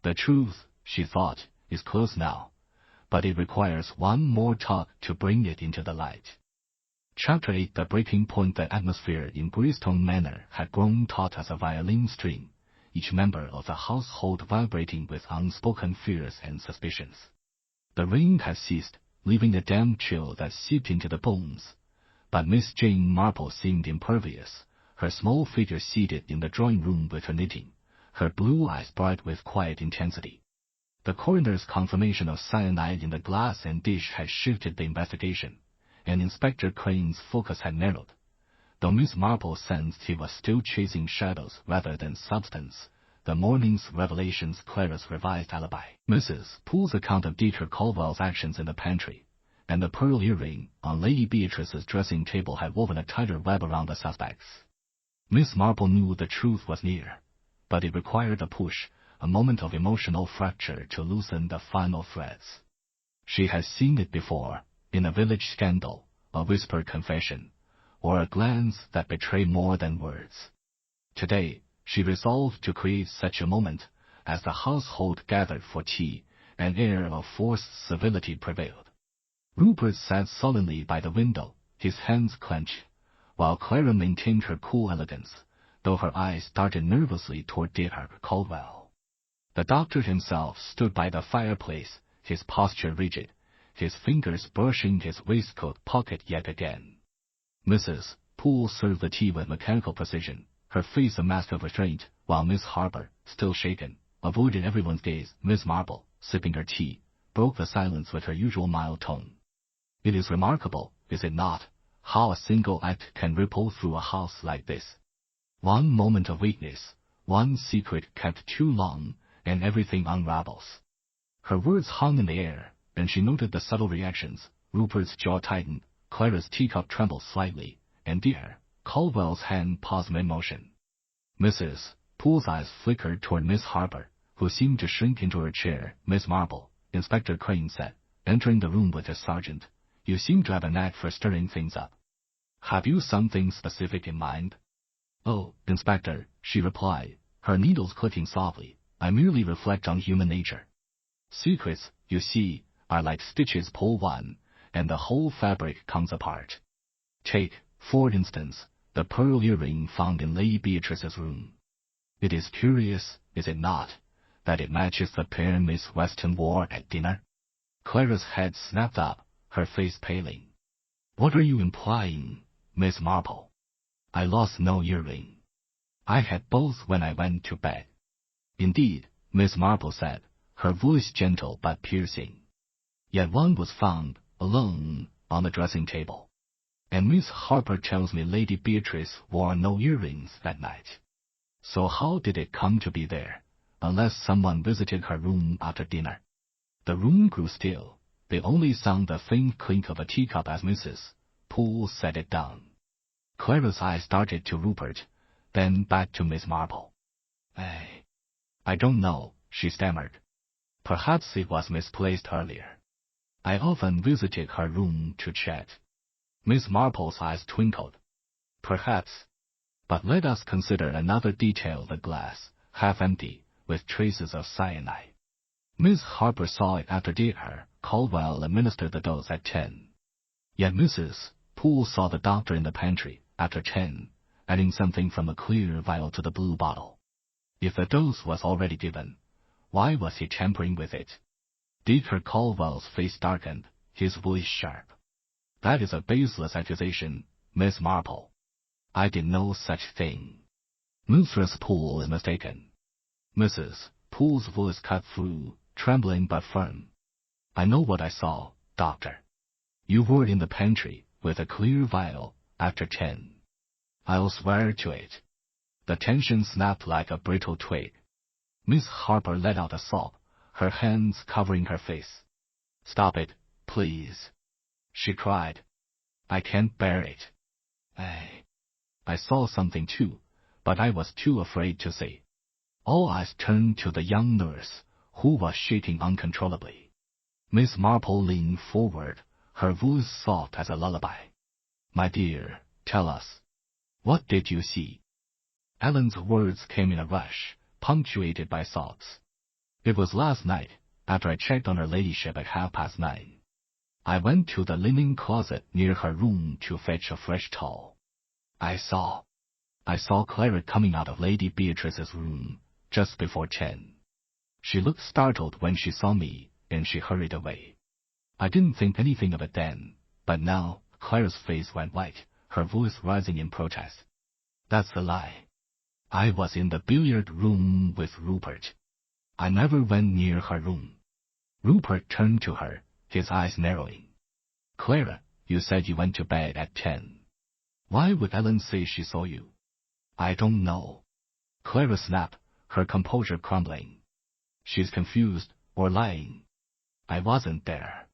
The truth, she thought, is close now, but it requires one more talk to bring it into the light. Chapter 8. The breaking point. The atmosphere in Greystone Manor had grown taut as a violin string, each member of the household vibrating with unspoken fears and suspicions. The rain had ceased, leaving a damp chill that seeped into the bones, but Miss Jane Marple seemed impervious, her small figure seated in the drawing-room with her knitting, her blue eyes bright with quiet intensity. The coroner's confirmation of cyanide in the glass and dish had shifted the investigation, and Inspector Crane's focus had narrowed. Though Miss Marple sensed he was still chasing shadows rather than substance, the morning's revelations, Clara's revised alibi, Mrs. Poole's account of Dieter Caldwell's actions in the pantry, and the pearl earring on Lady Beatrice's dressing table had woven a tighter web around the suspects. Miss Marple knew the truth was near, but it required a push, a moment of emotional fracture to loosen the final threads. She had seen it before, in a village scandal, a whispered confession, or a glance that betrayed more than words. Today, she resolved to create such a moment. As the household gathered for tea, an air of forced civility prevailed. Rupert sat sullenly by the window, his hands clenched, while Clara maintained her cool elegance, though her eyes darted nervously toward Dieter Caldwell. The doctor himself stood by the fireplace, his posture rigid, his fingers brushing his waistcoat pocket yet again. Mrs. Poole served the tea with mechanical precision, her face a mask of restraint, while Miss Harper, still shaken, avoided everyone's gaze. Miss Marple, sipping her tea, broke the silence with her usual mild tone. It is remarkable, is it not, how a single act can ripple through a house like this. One moment of weakness, one secret kept too long, and everything unravels. Her words hung in the air, and she noted the subtle reactions. Rupert's jaw tightened, Clara's teacup trembled slightly, and Dieter Caldwell's hand paused mid-motion. Mrs. Poole's eyes flickered toward Miss Harper, who seemed to shrink into her chair. Miss Marple, Inspector Crane said, entering the room with his sergeant, you seem to have a knack for stirring things up. Have you something specific in mind? Oh, Inspector, she replied, her needles clicking softly, I merely reflect on human nature. Secrets, you see, are like stitches pull one, and the whole fabric comes apart. Take, for instance, the pearl earring found in Lady Beatrice's room. It is curious, is it not, that it matches the pair Miss Weston wore at dinner? Clara's head snapped up, her face paling. What are you implying, Miss Marple? I lost no earring. I had both when I went to bed. Indeed, Miss Marple said, her voice gentle but piercing. Yet one was found, alone, on the dressing table. And Miss Harper tells me Lady Beatrice wore no earrings that night. So how did it come to be there, unless someone visited her room after dinner? The room grew still. They only sound the faint clink of a teacup as Mrs. Poole set it down. Clara's eyes darted to Rupert, then back to Miss Marple. I don't know, she stammered. Perhaps it was misplaced earlier. I often visited her room to chat. Miss Marple's eyes twinkled. Perhaps. But let us consider another detail: the glass, half empty, with traces of cyanide. Miss Harper saw it after Dieter Caldwell administered the dose at 10. Yet Mrs. Poole saw the doctor in the pantry, after 10, adding something from a clear vial to the blue bottle. If the dose was already given, why was he tampering with it? Dieter Caldwell's face darkened, his voice sharp. That is a baseless accusation, Miss Marple. I did no such thing. Mrs. Poole is mistaken. Mrs. Poole's voice cut through, trembling but firm. I know what I saw, doctor. You were in the pantry, with a clear vial, after 10. I'll swear to it. The tension snapped like a brittle twig. Miss Harper let out a sob, her hands covering her face. Stop it, please, she cried. I can't bear it. I saw something too, but I was too afraid to say. All eyes turned to the young nurse, who was shaking uncontrollably. Miss Marple leaned forward, her voice soft as a lullaby. My dear, tell us. What did you see? Ellen's words came in a rush, punctuated by sobs. It was last night, after I checked on her ladyship at 9:30. I went to the linen closet near her room to fetch a fresh towel. I saw Clara coming out of Lady Beatrice's room just before 10. She looked startled when she saw me, and she hurried away. I didn't think anything of it then, but now Clara's face went white, her voice rising in protest. That's a lie. I was in the billiard room with Rupert. I never went near her room. Rupert turned to her, his eyes narrowing. Clara, you said you went to bed at 10. Why would Ellen say she saw you? I don't know. Clara snapped, her composure crumbling. She's confused, or lying. I wasn't there.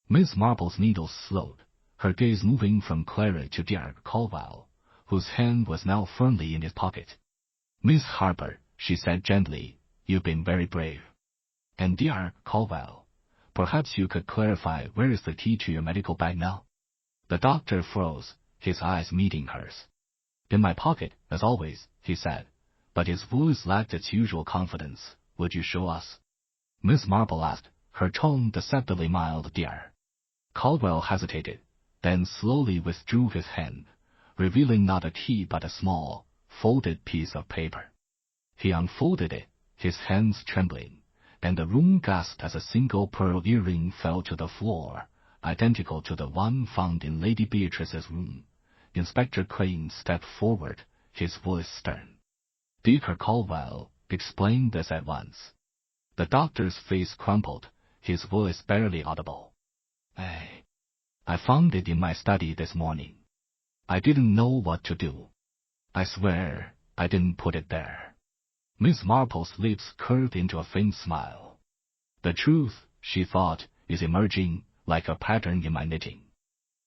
Miss Marple's needles slowed, her gaze moving from Clara to dear Caldwell, whose hand was now firmly in his pocket. Miss Harper, she said gently, you've been very brave. And dear Caldwell, perhaps you could clarify where is the key to your medical bag now? The doctor froze, his eyes meeting hers. In my pocket, as always, he said, but his voice lacked its usual confidence. Would you show us? Miss Marple asked, her tone deceptively mild. Dear Caldwell hesitated, then slowly withdrew his hand, revealing not a key but a small, folded piece of paper. He unfolded it, his hands trembling, and the room gasped as a single pearl earring fell to the floor, identical to the one found in Lady Beatrice's room. Inspector Crane stepped forward, his voice stern. Dr. Caldwell, explain this at once. The doctor's face crumpled, his voice barely audible. I found it in my study this morning. I didn't know what to do. I swear, I didn't put it there. Miss Marple's lips curved into a faint smile. The truth, she thought, is emerging, like a pattern in my knitting.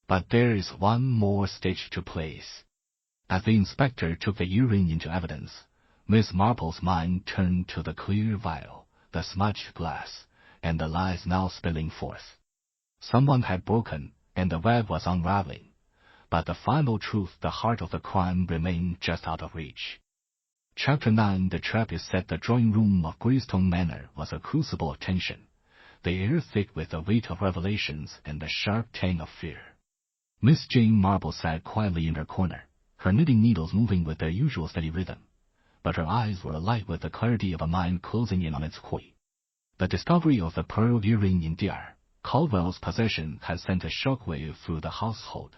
But there is one more stitch to place. As the inspector took the earring into evidence, Miss Marple's mind turned to the clear vial, the smudged glass, and the lies now spilling forth. Someone had broken, and the web was unraveling. But the final truth, the heart of the crime, remained just out of reach. Chapter 9. The trap is set. The drawing-room of Greystone Manor was a crucible of tension, the air thick with the weight of revelations and the sharp tang of fear. Miss Jane Marple sat quietly in her corner, her knitting needles moving with their usual steady rhythm, but her eyes were alight with the clarity of a mind closing in on its quarry. The discovery of the pearl earring in dear Caldwell's possession had sent a shockwave through the household,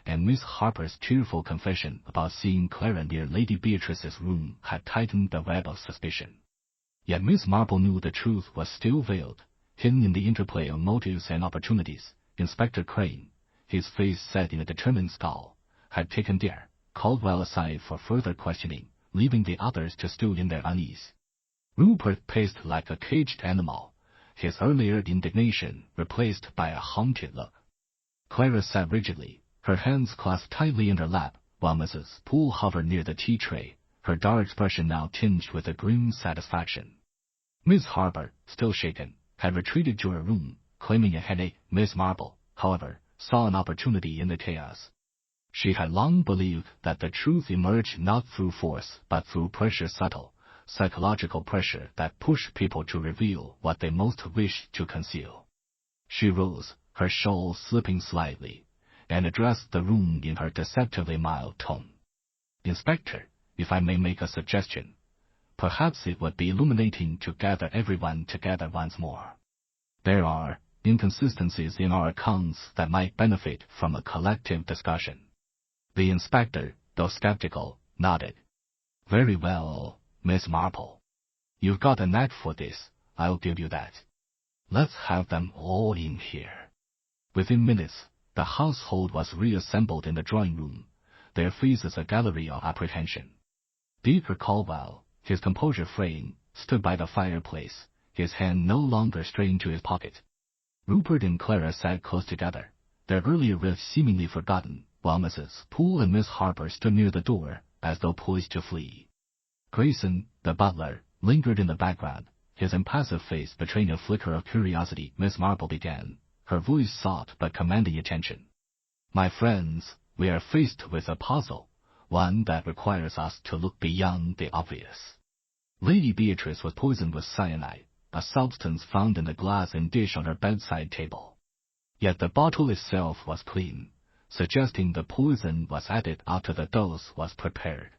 and Miss Harper's tearful confession about seeing Clara near Lady Beatrice's room had tightened the web of suspicion. Yet Miss Marple knew the truth was still veiled, hidden in the interplay of motives and opportunities. Inspector Crane, his face set in a determined scowl, had taken dear Caldwell aside for further questioning, leaving the others to stew in their unease. Rupert paced like a caged animal, his earlier indignation replaced by a haunted look. Clara sat rigidly, her hands clasped tightly in her lap, while Mrs. Poole hovered near the tea tray, her dark expression now tinged with a grim satisfaction. Miss Harper, still shaken, had retreated to her room, claiming a headache. Miss Marple, however, saw an opportunity in the chaos. She had long believed that the truth emerged not through force but through pressure, subtle, psychological pressure that pushed people to reveal what they most wished to conceal. She rose, her shawl slipping slightly, and addressed the room in her deceptively mild tone. Inspector, if I may make a suggestion, perhaps it would be illuminating to gather everyone together once more. There are inconsistencies in our accounts that might benefit from a collective discussion. The inspector, though skeptical, nodded. Very well, Miss Marple. You've got a knack for this, I'll give you that. Let's have them all in here. Within minutes, the household was reassembled in the drawing-room, their faces a gallery of apprehension. Dr. Caldwell, his composure fraying, stood by the fireplace, his hand no longer straying to his pocket. Rupert and Clara sat close together, their earlier rift seemingly forgotten, while Mrs. Poole and Miss Harper stood near the door, as though poised to flee. Grayson, the butler, lingered in the background, his impassive face betraying a flicker of curiosity. Miss Marple began, her voice soft but commanding attention. My friends, we are faced with a puzzle, one that requires us to look beyond the obvious. Lady Beatrice was poisoned with cyanide, a substance found in the glass and dish on her bedside table. Yet the bottle itself was clean, suggesting the poison was added after the dose was prepared.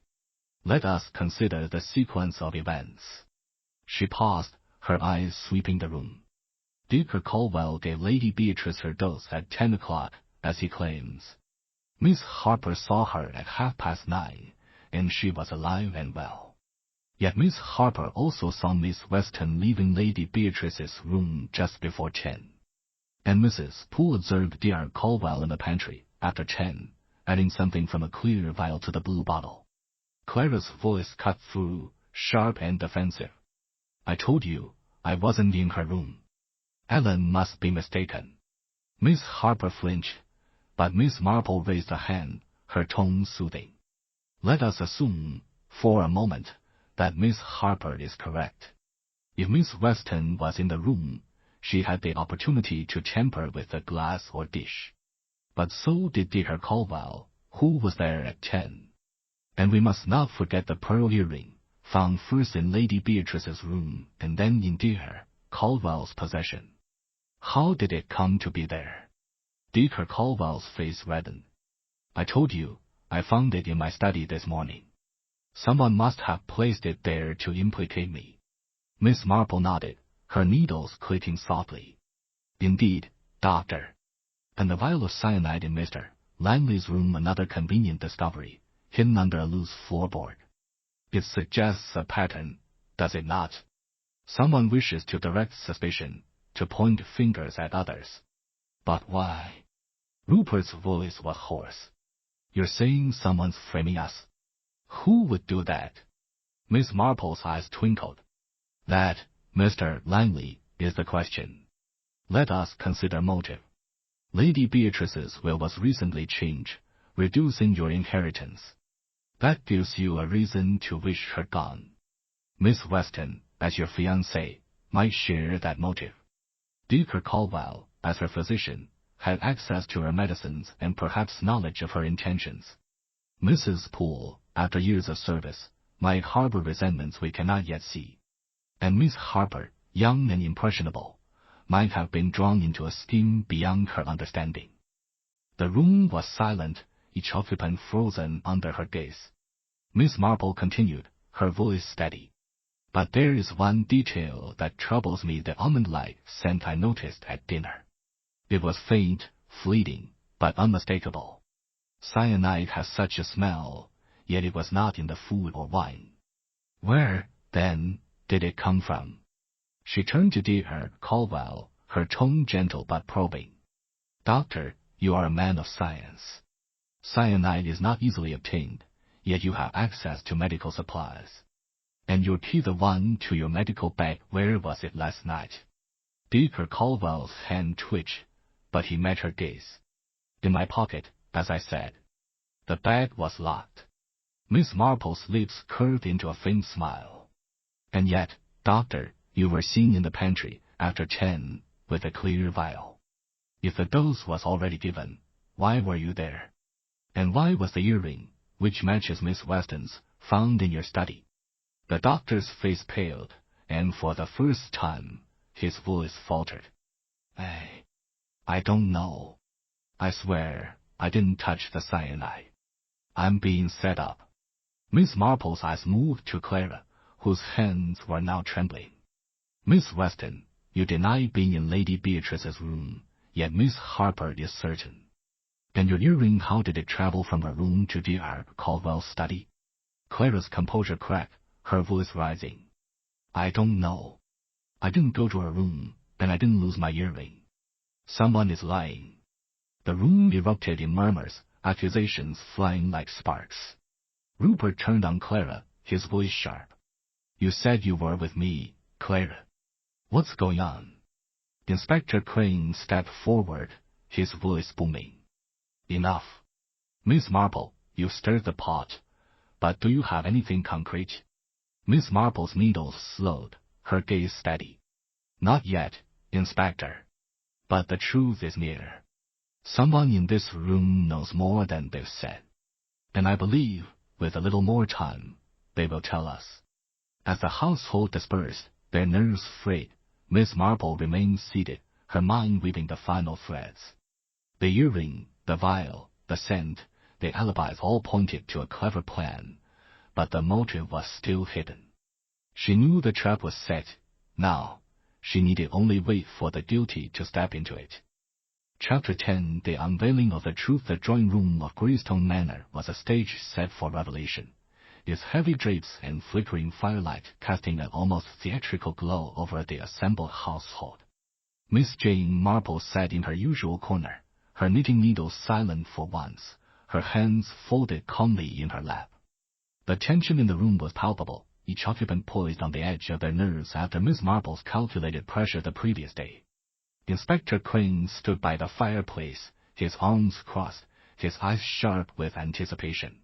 Let us consider the sequence of events. She paused, her eyes sweeping the room. Dr. Caldwell gave Lady Beatrice her dose at 10 o'clock, as he claims. Miss Harper saw her at 9:30, and she was alive and well. Yet Miss Harper also saw Miss Weston leaving Lady Beatrice's room just before 10. And Mrs. Poole observed Dr. Caldwell in the pantry, after 10, adding something from a clear vial to the blue bottle. Clara's voice cut through, sharp and defensive. I told you, I wasn't in her room. Ellen must be mistaken. Miss Harper flinched, but Miss Marple raised a hand, her tone soothing. Let us assume, for a moment, that Miss Harper is correct. If Miss Weston was in the room, she had the opportunity to tamper with the glass or dish. But so did Dr. Caldwell, who was there at 10. And we must not forget the pearl earring, found first in Lady Beatrice's room and then in Dr. Caldwell's possession. How did it come to be there? Dr. Caldwell's face reddened. I told you, I found it in my study this morning. Someone must have placed it there to implicate me. Miss Marple nodded, her needles clicking softly. Indeed, Doctor. And the vial of cyanide in Mr. Langley's room, another convenient discovery, hidden under a loose floorboard. It suggests a pattern, does it not? Someone wishes to direct suspicion, to point fingers at others. But why? Rupert's voice was hoarse. You're saying someone's framing us? Who would do that? Miss Marple's eyes twinkled. That, Mr. Langley, is the question. Let us consider motive. Lady Beatrice's will was recently changed, reducing your inheritance. That gives you a reason to wish her gone. Miss Weston, as your fiancée, might share that motive. Dr. Caldwell, as her physician, had access to her medicines and perhaps knowledge of her intentions. Mrs. Poole, after years of service, might harbor resentments we cannot yet see. And Miss Harper, young and impressionable, might have been drawn into a scheme beyond her understanding. The room was silent, each occupant frozen under her gaze. Miss Marple continued, her voice steady. But there is one detail that troubles me, the almond-like scent I noticed at dinner. It was faint, fleeting, but unmistakable. Cyanide has such a smell, yet it was not in the food or wine. Where, then, did it come from? She turned to Dr. Caldwell, her tone gentle but probing. Doctor, you are a man of science. Cyanide is not easily obtained, yet you have access to medical supplies. And your key, the one to your medical bag, where was it last night? Dr. Caldwell's hand twitched, but he met her gaze. In my pocket, as I said. The bag was locked. Miss Marple's lips curved into a faint smile. And yet, Doctor, you were seen in the pantry, after 10, with a clear vial. If the dose was already given, why were you there? And why was the earring, which matches Miss Weston's, found in your study? The doctor's face paled, and for the first time, his voice faltered. I don't know. I swear, I didn't touch the cyanide. I'm being set up. Miss Marple's eyes moved to Clara, whose hands were now trembling. Miss Weston, you deny being in Lady Beatrice's room, yet Miss Harper is certain. And your earring, how did it travel from her room to Dr. Caldwell's study? Clara's composure cracked, her voice rising. I don't know. I didn't go to her room, and I didn't lose my earring. Someone is lying. The room erupted in murmurs, accusations flying like sparks. Rupert turned on Clara, his voice sharp. You said you were with me, Clara. What's going on? Inspector Crane stepped forward, his voice booming. Enough. Miss Marple, you stirred the pot, but do you have anything concrete? Miss Marple's needles slowed, her gaze steady. Not yet, Inspector. But the truth is near. Someone in this room knows more than they've said. And I believe, with a little more time, they will tell us. As the household dispersed, their nerves frayed, Miss Marple remained seated, her mind weaving the final threads. The earring, the vial, the scent, the alibis all pointed to a clever plan, but the motive was still hidden. She knew the trap was set. Now, she needed only wait for the guilty to step into it. Chapter 10. The unveiling of the truth. The drawing room of Greystone Manor was a stage set for revelation, its heavy drapes and flickering firelight casting an almost theatrical glow over the assembled household. Miss Jane Marple sat in her usual corner, her knitting needles silent for once, her hands folded calmly in her lap. The tension in the room was palpable, each occupant poised on the edge of their nerves after Miss Marple's calculated pressure the previous day. Inspector Crane stood by the fireplace, his arms crossed, his eyes sharp with anticipation.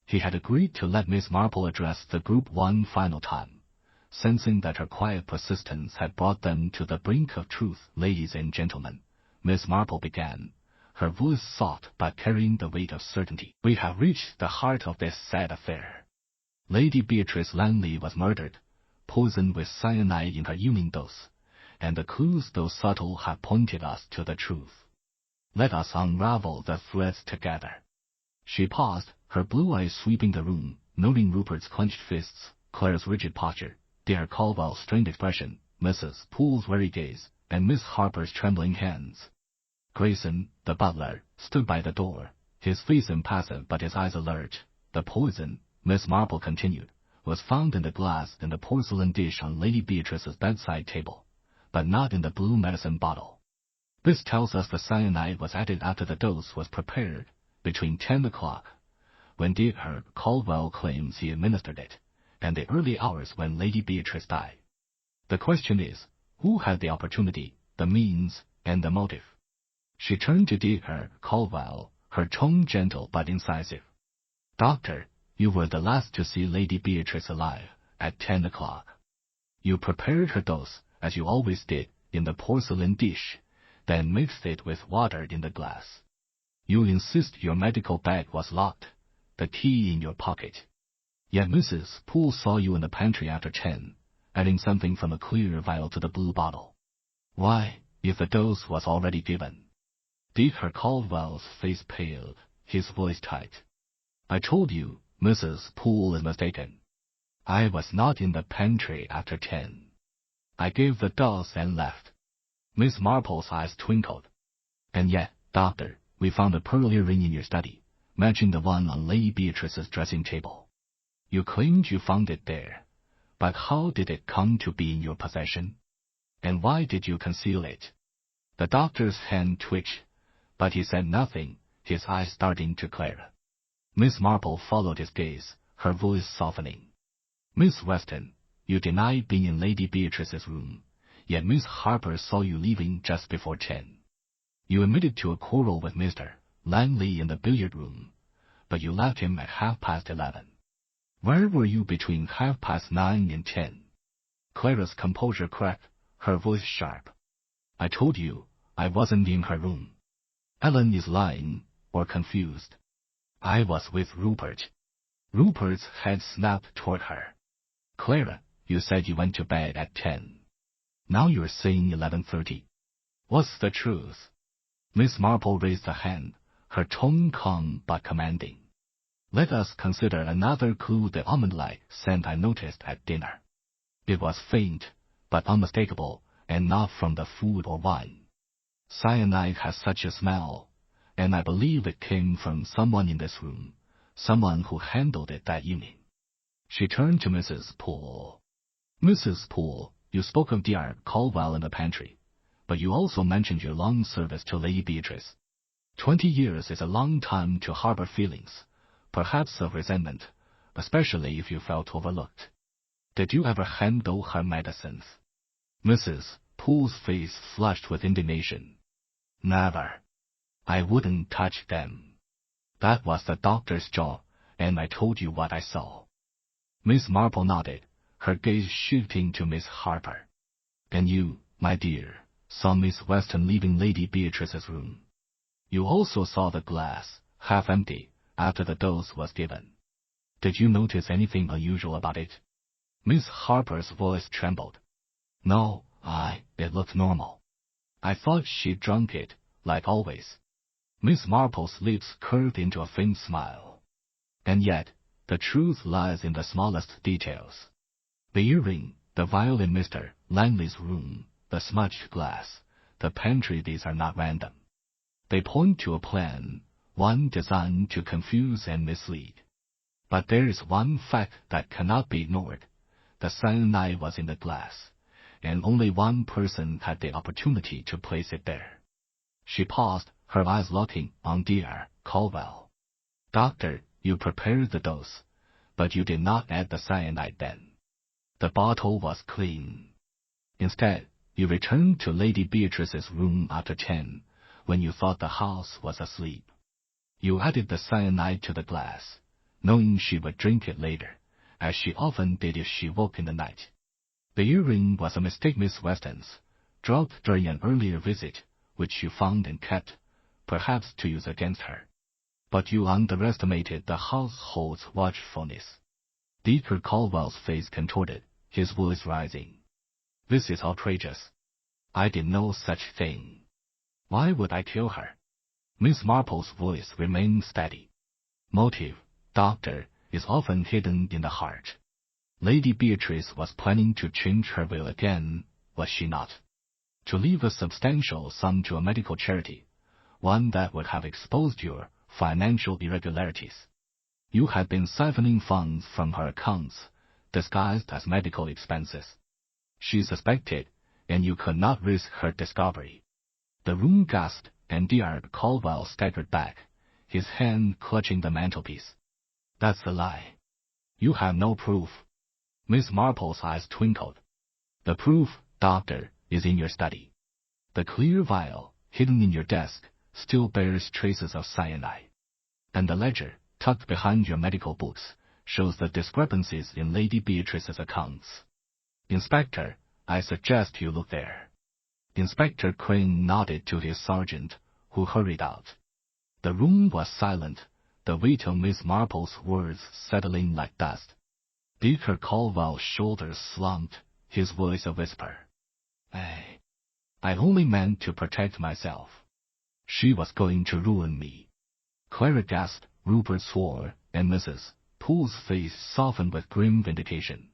He had agreed to let Miss Marple address the group one final time, sensing that her quiet persistence had brought them to the brink of truth. Ladies and gentlemen, Miss Marple began, her voice soft but carrying the weight of certainty. We have reached the heart of this sad affair. Lady Beatrice Langley was murdered, poisoned with cyanide in her evening dose, and the clues, though subtle, have pointed us to the truth. Let us unravel the threads together. She paused, her blue eyes sweeping the room, noting Rupert's clenched fists, Clara's rigid posture, Dear Caldwell's strained expression, Mrs. Poole's wary gaze, and Miss Harper's trembling hands. Grayson, the butler, stood by the door, his face impassive but his eyes alert. The poison, Miss Marple continued, was found in the glass in the porcelain dish on Lady Beatrice's bedside table, but not in the blue medicine bottle. This tells us the cyanide was added after the dose was prepared, between 10 o'clock, when Dear Caldwell claims he administered it, and the early hours when Lady Beatrice died. The question is, who had the opportunity, the means, and the motive? She turned to Dear Caldwell, her tone gentle but incisive. Doctor, you were the last to see Lady Beatrice alive, at 10 o'clock. You prepared her dose, as you always did, in the porcelain dish, then mixed it with water in the glass. You insist your medical bag was locked, the key in your pocket. Yet Mrs. Poole saw you in the pantry after 10, adding something from a clear vial to the blue bottle. Why, if the dose was already given? Dear Caldwell's face paled, his voice tight. I told you, Mrs. Poole is mistaken. I was not in the pantry after 10. I gave the dose and left. Miss Marple's eyes twinkled. And yet, doctor, we found a pearl earring in your study, matching the one on Lady Beatrice's dressing table. You claimed you found it there, but how did it come to be in your possession? And why did you conceal it? The doctor's hand twitched, but he said nothing, his eyes darting to Clara. Miss Marple followed his gaze, her voice softening. Miss Weston, you denied being in Lady Beatrice's room, yet Miss Harper saw you leaving just before 10. You admitted to a quarrel with Mr. Langley in the billiard room, but you left him at 11:30. Where were you between 9:30 and 10? Clara's composure cracked, her voice sharp. I told you, I wasn't in her room. Ellen is lying, or confused. I was with Rupert. Rupert's head snapped toward her. Clara, you said you went to bed at 10. Now you're saying 11:30. What's the truth? Miss Marple raised a hand, her tone calm but commanding. Let us consider another clue, the almond-like scent I noticed at dinner. It was faint, but unmistakable, and not from the food or wine. Cyanide has such a smell, and I believe it came from someone in this room, someone who handled it that evening. She turned to Mrs. Poole. Mrs. Poole, you spoke of Dear Caldwell in the pantry, but you also mentioned your long service to Lady Beatrice. 20 years is a long time to harbor feelings, perhaps of resentment, especially if you felt overlooked. Did you ever handle her medicines? Mrs. Poole's face flushed with indignation. Never. I wouldn't touch them. That was the doctor's job, and I told you what I saw. Miss Marple nodded, her gaze shifting to Miss Harper. And you, my dear, saw Miss Weston leaving Lady Beatrice's room. You also saw the glass, half empty, after the dose was given. Did you notice anything unusual about it? Miss Harper's voice trembled. No, It looked normal. I thought she'd drunk it, like always. Miss Marple's lips curved into a faint smile. And yet, the truth lies in the smallest details. The earring, the vial in Mr. Langley's room, the smudged glass, the pantry, these are not random. They point to a plan, one designed to confuse and mislead. But there is one fact that cannot be ignored. The cyanide was in the glass, and only one person had the opportunity to place it there. She paused, her eyes locking on Dr. Caldwell. Doctor, you prepared the dose, but you did not add the cyanide then. The bottle was clean. Instead, you returned to Lady Beatrice's room after 10, when you thought the house was asleep. You added the cyanide to the glass, knowing she would drink it later, as she often did if she woke in the night. The earring was a mistake, Miss Weston's, dropped during an earlier visit, which you found and kept, perhaps to use against her. But you underestimated the household's watchfulness. Dr. Caldwell's face contorted, his voice rising. This is outrageous. I did no such thing. Why would I kill her? Miss Marple's voice remained steady. Motive, doctor, is often hidden in the heart. Lady Beatrice was planning to change her will again, was she not? To leave a substantial sum to a medical charity, one that would have exposed your financial irregularities. You had been siphoning funds from her accounts, disguised as medical expenses. She suspected, and you could not risk her discovery. The room gasped, and Dr. Caldwell staggered back, his hand clutching the mantelpiece. That's a lie. You have no proof. Miss Marple's eyes twinkled. The proof, doctor, is in your study. The clear vial, hidden in your desk, still bears traces of cyanide. And the ledger, tucked behind your medical books, shows the discrepancies in Lady Beatrice's accounts. Inspector, I suggest you look there. Inspector Crane nodded to his sergeant, who hurried out. The room was silent, the weight of Miss Marple's words settling like dust. Dr. Caldwell's shoulders slumped, his voice a whisper. I only meant to protect myself. She was going to ruin me. Clara gasped, Rupert swore, and Mrs. Poole's face softened with grim vindication.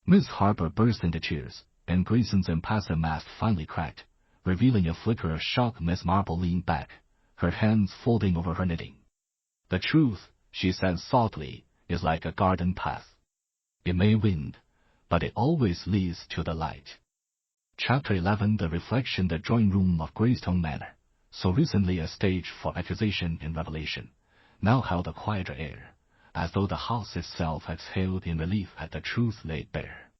Miss Harper burst into tears, and Grayson's impassive mask finally cracked, revealing a flicker of shock. Miss Marple leaned back, her hands folding over her knitting. The truth, she said softly, is like a garden path. It may wind, but it always leads to the light. Chapter 11. The reflection. The drawing-room of Greystone Manor, so recently a stage for accusation and revelation, now held a quieter air, as though the house itself exhaled in relief at the truth laid bare.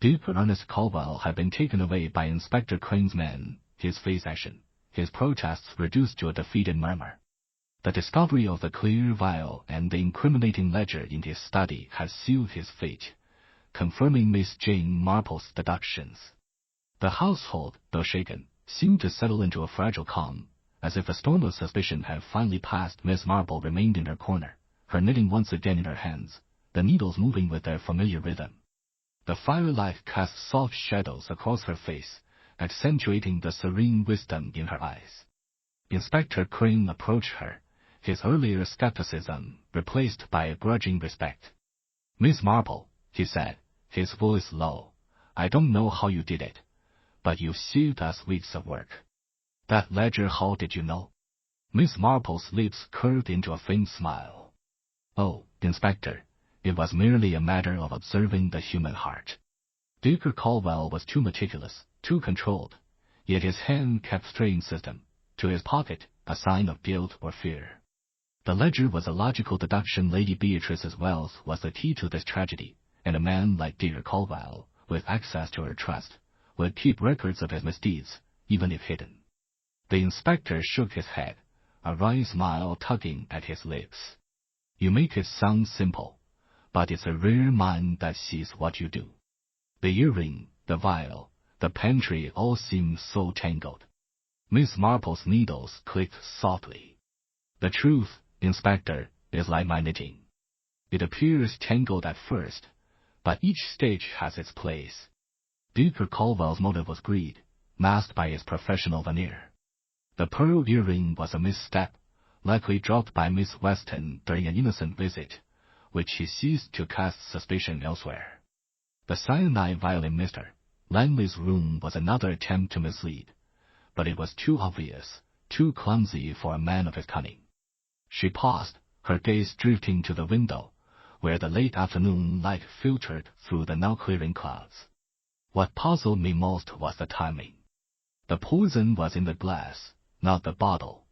Dr. Ernest Caldwell had been taken away by Inspector Crane's men, his face ashen, his protests reduced to a defeated murmur. The discovery of the clear vial and the incriminating ledger in his study had sealed his fate, confirming Miss Jane Marple's deductions. The household, though shaken, seemed to settle into a fragile calm, as if a storm of suspicion had finally passed. Miss Marple remained in her corner, her knitting once again in her hands, the needles moving with their familiar rhythm. The firelight cast soft shadows across her face, accentuating the serene wisdom in her eyes. Inspector Crane approached her, his earlier skepticism replaced by a grudging respect. Miss Marple, he said, his voice low, I don't know how you did it, but you saved us weeks of work. That ledger, how did you know? Miss Marple's lips curved into a faint smile. Oh, Inspector, it was merely a matter of observing the human heart. Dr. Caldwell was too meticulous, too controlled, yet his hand kept straying system, to his pocket, a sign of guilt or fear. The ledger was a logical deduction. Lady Beatrice's wealth was the key to this tragedy, and a man like Dr. Caldwell, with access to her trust, would keep records of his misdeeds, even if hidden. The inspector shook his head, a wry smile tugging at his lips. You make it sound simple, but it's a rare mind that sees what you do. The earring, the vial, the pantry all seem so tangled. Miss Marple's needles clicked softly. The truth, Inspector, is like my knitting. It appears tangled at first, but each stage has its place. Dr. Caldwell's motive was greed, masked by his professional veneer. The pearl earring was a misstep, likely dropped by Miss Weston during an innocent visit, which he seized to cast suspicion elsewhere. The cyanide vial in Mr. Langley's room was another attempt to mislead, but it was too obvious, too clumsy for a man of his cunning. She paused, her gaze drifting to the window, where the late afternoon light filtered through the now-clearing clouds. What puzzled me most was the timing. The poison was in the glass, not the bottle,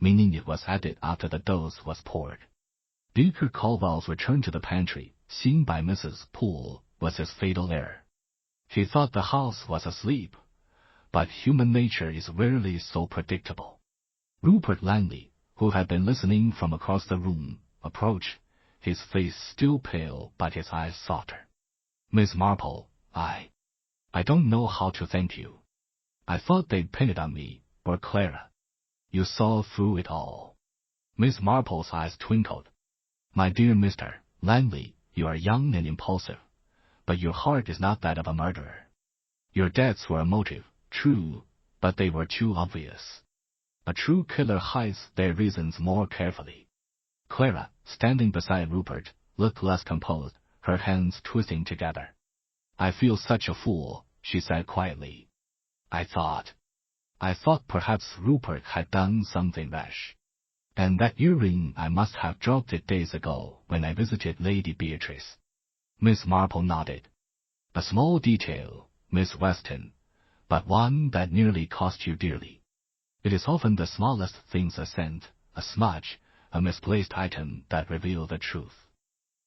meaning it was added after the dose was poured. Dr. Caldwell's return to the pantry, seen by Mrs. Poole, was his fatal error. He thought the house was asleep, but human nature is rarely so predictable. Rupert Langley, who had been listening from across the room, approached, his face still pale but his eyes softer. Miss Marple, I don't know how to thank you. I thought they'd pin it on me, or Clara. You saw through it all. Miss Marple's eyes twinkled. My dear Mr. Langley, you are young and impulsive, but your heart is not that of a murderer. Your deaths were a motive, true, but they were too obvious. A true killer hides their reasons more carefully. Clara, standing beside Rupert, looked less composed, her hands twisting together. I feel such a fool, she said quietly. I thought perhaps Rupert had done something rash. And that earring, I must have dropped it days ago when I visited Lady Beatrice. Miss Marple nodded. A small detail, Miss Weston, but one that nearly cost you dearly. It is often the smallest things, a scent, a smudge, a misplaced item, that reveal the truth.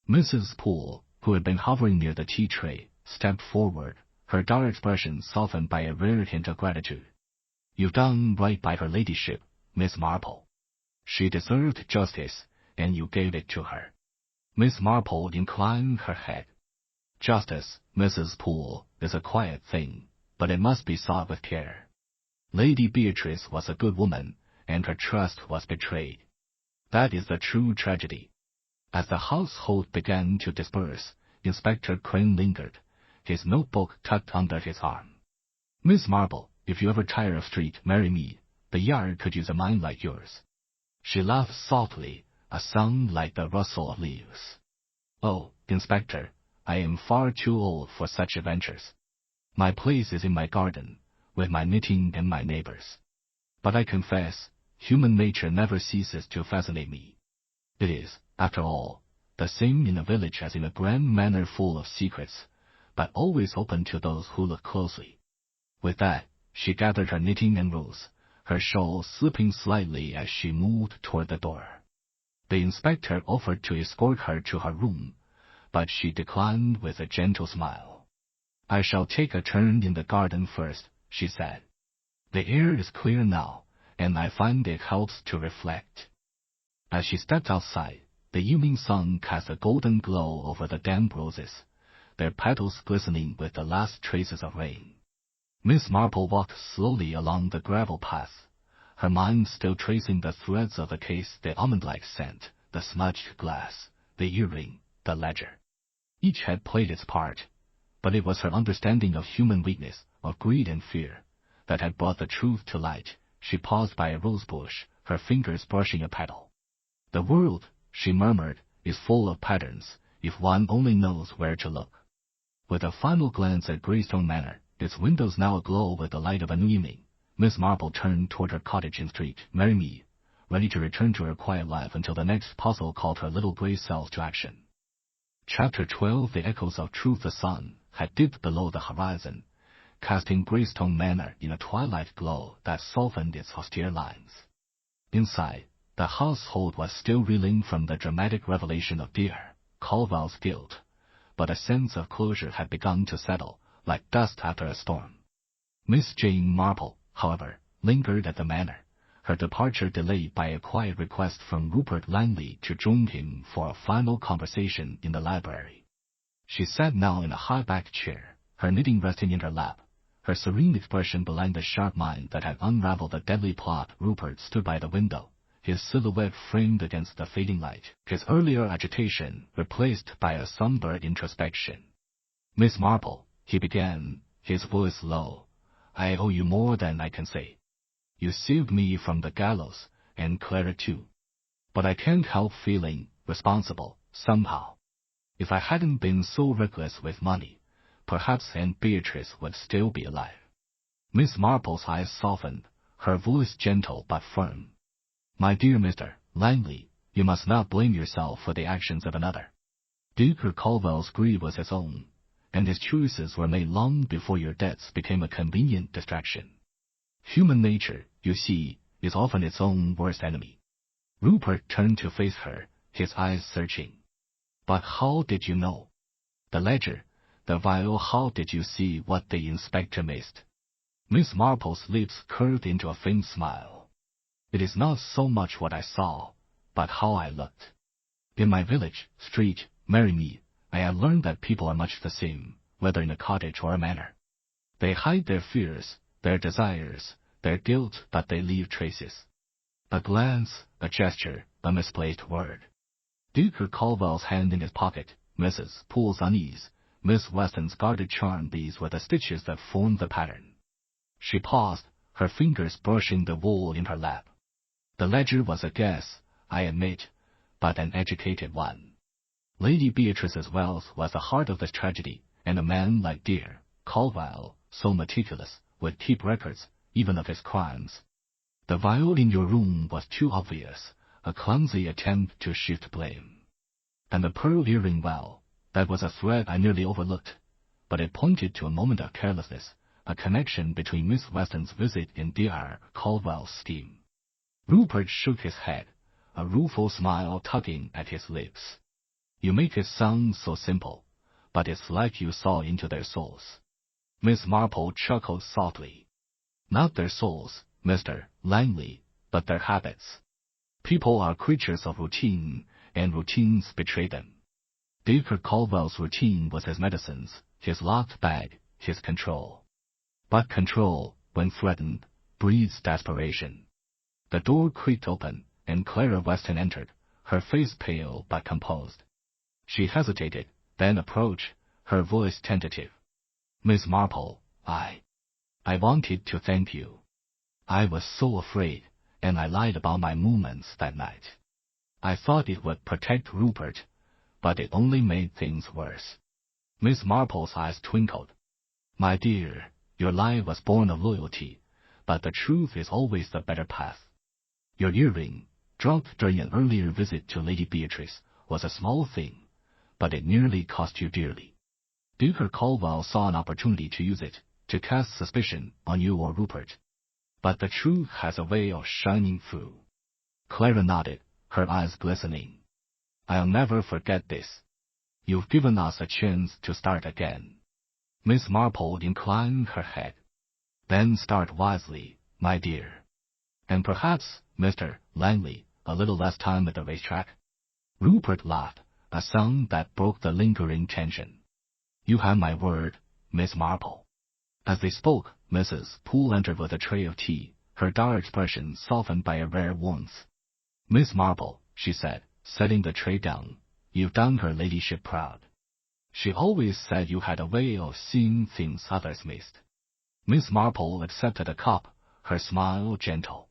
Mrs. Poole, who had been hovering near the tea tray, stepped forward, her dark expression softened by a rare hint of gratitude. You've done right by her ladyship, Miss Marple. She deserved justice, and you gave it to her. Miss Marple inclined her head. Justice, Mrs. Poole, is a quiet thing, but it must be sought with care. Lady Beatrice was a good woman, and her trust was betrayed. That is the true tragedy. As the household began to disperse, Inspector Crane lingered, his notebook tucked under his arm. Miss Marple, if you ever tire of street, marry Mead. The yard could use a mind like yours. She laughed softly, a sound like the rustle of leaves. Oh, Inspector, I am far too old for such adventures. My place is in my garden, with my knitting and my neighbors. But I confess, human nature never ceases to fascinate me. It is, after all, the same in a village as in a grand manor full of secrets, but always open to those who look closely. With that, she gathered her knitting and rose, her shawl slipping slightly as she moved toward the door. The inspector offered to escort her to her room, but she declined with a gentle smile. I shall take a turn in the garden first, she said. The air is clear now, and I find it helps to reflect. As she stepped outside, the evening sun cast a golden glow over the damp roses, their petals glistening with the last traces of rain. Miss Marple walked slowly along the gravel path, her mind still tracing the threads of the case, the almond-like scent, the smudged glass, the earring, the ledger. Each had played its part, but it was her understanding of human weakness, of greed and fear, that had brought the truth to light. She paused by a rosebush, her fingers brushing a petal. The world, she murmured, is full of patterns, if one only knows where to look. With a final glance at Greystone Manor, its windows now aglow with the light of a new evening, Miss Marple turned toward her cottage in Street, Mary Mead, ready to return to her quiet life until the next puzzle called her little gray cells to action. Chapter 12. The echoes of truth. The sun had dipped below the horizon, casting Greystone Manor in a twilight glow that softened its austere lines. Inside, the household was still reeling from the dramatic revelation of Dr. Caldwell's guilt, but a sense of closure had begun to settle, like dust after a storm. Miss Jane Marple, however, lingered at the manor, her departure delayed by a quiet request from Rupert Langley to join him for a final conversation in the library. She sat now in a high-backed chair, her knitting resting in her lap, her serene expression belying the sharp mind that had unraveled the deadly plot. Rupert stood by the window, his silhouette framed against the fading light, his earlier agitation replaced by a somber introspection. Miss Marple, he began, his voice low. "I owe you more than I can say. You saved me from the gallows, and Clara too. But I can't help feeling responsible, somehow. If I hadn't been so reckless with money, perhaps Aunt Beatrice would still be alive." Miss Marple's eyes softened, her voice gentle but firm. "My dear Mr. Langley, you must not blame yourself for the actions of another. Dacre Caldwell's greed was his own, and his choices were made long before your debts became a convenient distraction. Human nature, you see, is often its own worst enemy." Rupert turned to face her, his eyes searching. "But how did you know? The ledger, the vial, how did you see what the inspector missed?" Miss Marple's lips curved into a faint smile. "It is not so much what I saw, but how I looked. In my village, street, Mead, I have learned that people are much the same, whether in a cottage or a manor. They hide their fears, their desires, their guilt, but they leave traces. A glance, a gesture, a misplaced word." Dacre Caldwell's hand in his pocket, Mrs. Poole's unease, Miss Weston's guarded charm, these were the stitches that formed the pattern. She paused, her fingers brushing the wool in her lap. "The ledger was a guess, I admit, but an educated one. Lady Beatrice's wealth was the heart of this tragedy, and a man like dear Caldwell, so meticulous, would keep records, even of his crimes. The vial in your room was too obvious, a clumsy attempt to shift blame. And the pearl earring, well, that was a thread I nearly overlooked, but it pointed to a moment of carelessness, a connection between Miss Weston's visit and dear Caldwell's scheme." Rupert shook his head, a rueful smile tugging at his lips. "You make it sound so simple, but it's like you saw into their souls." Miss Marple chuckled softly. "Not their souls, Mr. Langley, but their habits. People are creatures of routine, and routines betray them. Dacre Caldwell's routine was his medicines, his locked bag, his control. But control, when threatened, breeds desperation." The door creaked open, and Clara Weston entered, her face pale but composed. She hesitated, then approached, her voice tentative. "Miss Marple, I wanted to thank you. I was so afraid, and I lied about my movements that night. I thought it would protect Rupert, but it only made things worse." Miss Marple's eyes twinkled. "My dear, your lie was born of loyalty, but the truth is always the better path. Your earring, dropped during an earlier visit to Lady Beatrice, was a small thing, but it nearly cost you dearly. Dacre Caldwell saw an opportunity to use it, to cast suspicion on you or Rupert. But the truth has a way of shining through." Clara nodded, her eyes glistening. "I'll never forget this. You've given us a chance to start again." Miss Marple inclined her head. "Then start wisely, my dear. And perhaps, Mr. Langley, a little less time at the racetrack?" Rupert laughed, a sound that broke the lingering tension. "You have my word, Miss Marple." As they spoke, Mrs. Poole entered with a tray of tea, her dark expression softened by a rare warmth. "Miss Marple," she said, setting the tray down, "you've done her ladyship proud. She always said you had a way of seeing things others missed." Miss Marple accepted a cup, her smile gentle.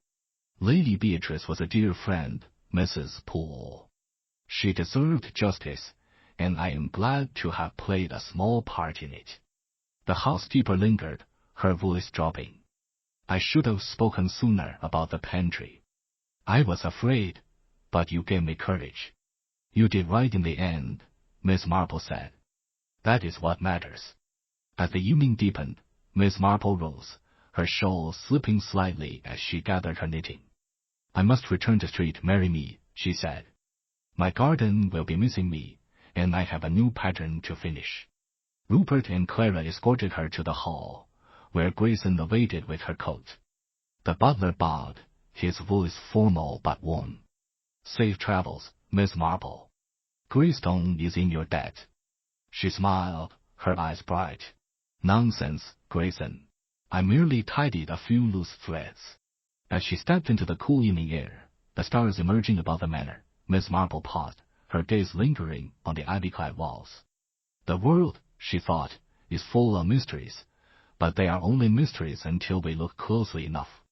"Lady Beatrice was a dear friend, Mrs. Poole. She deserved justice, and I am glad to have played a small part in it." The housekeeper lingered, her voice dropping. "I should have spoken sooner about the pantry. I was afraid, but you gave me courage." "You did right in the end," Miss Marple said. "That is what matters." As the evening deepened, Miss Marple rose, her shawl slipping slightly as she gathered her knitting. "I must return to Street Mead," she said. "My garden will be missing me, and I have a new pattern to finish." Rupert and Clara escorted her to the hall, where Grayson awaited with her coat. The butler bowed, his voice formal but warm. "Safe travels, Miss Marple. Greystone is in your debt." She smiled, her eyes bright. "Nonsense, Grayson. I merely tidied a few loose threads." As she stepped into the cool evening air, the stars emerging above the manor, Miss Marple paused, her gaze lingering on the ivy-clad walls. "The world," she thought, "is full of mysteries, but they are only mysteries until we look closely enough.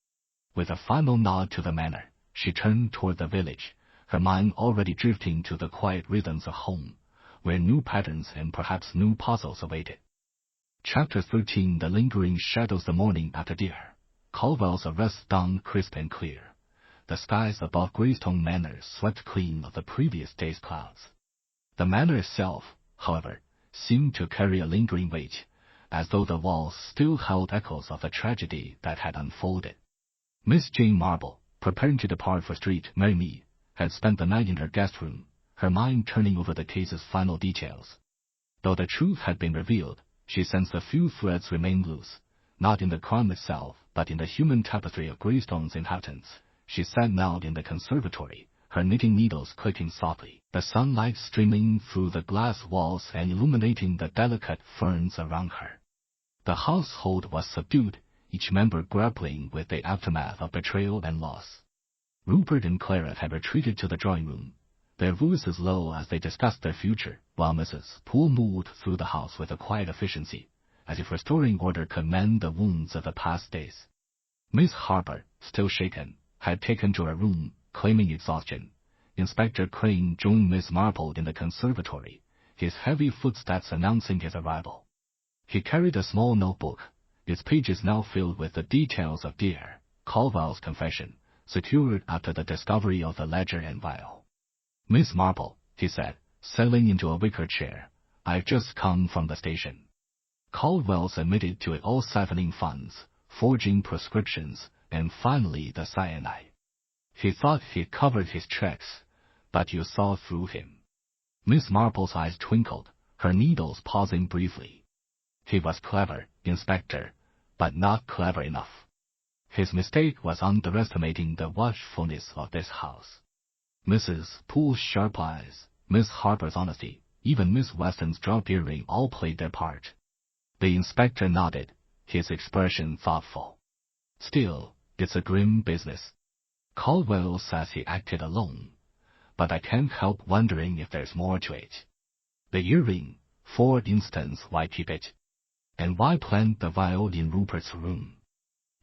With a final nod to the manor, she turned toward the village, her mind already drifting to the quiet rhythms of home, where new patterns and perhaps new puzzles awaited. Chapter 13. The lingering shadows. The morning after dear Caldwell's arrest dawned crisp and clear. The skies above Greystone Manor swept clean of the previous day's clouds. The manor itself, however, seemed to carry a lingering weight, as though the walls still held echoes of the tragedy that had unfolded. Miss Jane Marple, preparing to depart for Street Mary Mead, had spent the night in her guest room, her mind turning over the case's final details. Though the truth had been revealed, she sensed a few threads remained loose, not in the crime itself, but in the human tapestry of Greystone's inhabitants. She sat now in the conservatory, her knitting needles clicking softly, the sunlight streaming through the glass walls and illuminating the delicate ferns around her. The household was subdued, each member grappling with the aftermath of betrayal and loss. Rupert and Clara had retreated to the drawing-room, their voices low as they discussed their future, while Mrs. Poole moved through the house with a quiet efficiency, as if restoring order could mend the wounds of the past days. Miss Harper, still shaken, had taken to her room, claiming exhaustion. Inspector Crane joined Miss Marple in the conservatory, his heavy footsteps announcing his arrival. He carried a small notebook, its pages now filled with the details of dear Caldwell's confession, secured after the discovery of the ledger and vial. Miss Marple, he said, settling into a wicker chair, I've just come from the station. Caldwell's admitted to it all, siphoning funds, forging prescriptions, and finally the cyanide. He thought he'd covered his tracks, but you saw through him. Miss Marple's eyes twinkled, her needles pausing briefly. He was clever, Inspector, but not clever enough. His mistake was underestimating the watchfulness of this house. Mrs. Poole's sharp eyes, Miss Harper's honesty, even Miss Weston's dropped earring all played their part. The inspector nodded, his expression thoughtful. Still, it's a grim business. Caldwell says he acted alone, but I can't help wondering if there's more to it. The earring, for instance, why keep it? And why plant the vial in Rupert's room?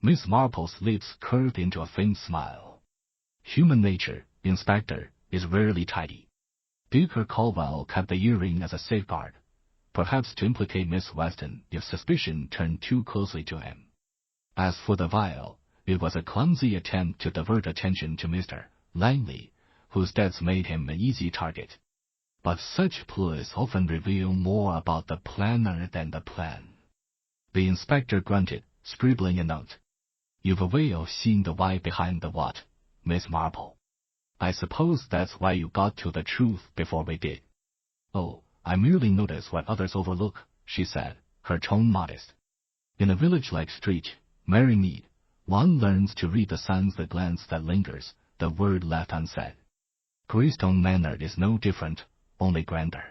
Miss Marple's lips curved into a faint smile. Human nature, Inspector, is rarely tidy. Dacre Caldwell kept the earring as a safeguard, perhaps to implicate Miss Weston if suspicion turned too closely to him. As for the vial, it was a clumsy attempt to divert attention to Mr. Langley, whose debts made him an easy target. But such ploys often reveal more about the planner than the plan. The inspector grunted, scribbling a note. You've a way of seeing the why behind the what, Miss Marple. I suppose that's why you got to the truth before we did. Oh, I merely notice what others overlook, she said, her tone modest. In a village like Street Mary Mead, one learns to read the signs, the glance that lingers, the word left unsaid. Greystone Manor is no different, only grander.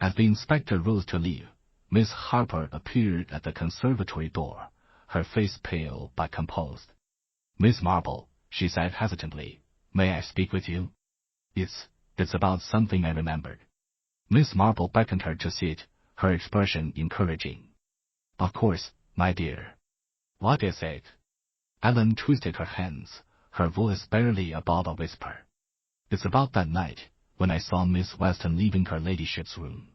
As the inspector rose to leave, Miss Harper appeared at the conservatory door, her face pale but composed. Miss Marple, she said hesitantly, may I speak with you? It's about something I remembered. Miss Marple beckoned her to sit, her expression encouraging. Of course, my dear. What is it? Ellen twisted her hands, her voice barely above a whisper. It's about that night, when I saw Miss Weston leaving her ladyship's room.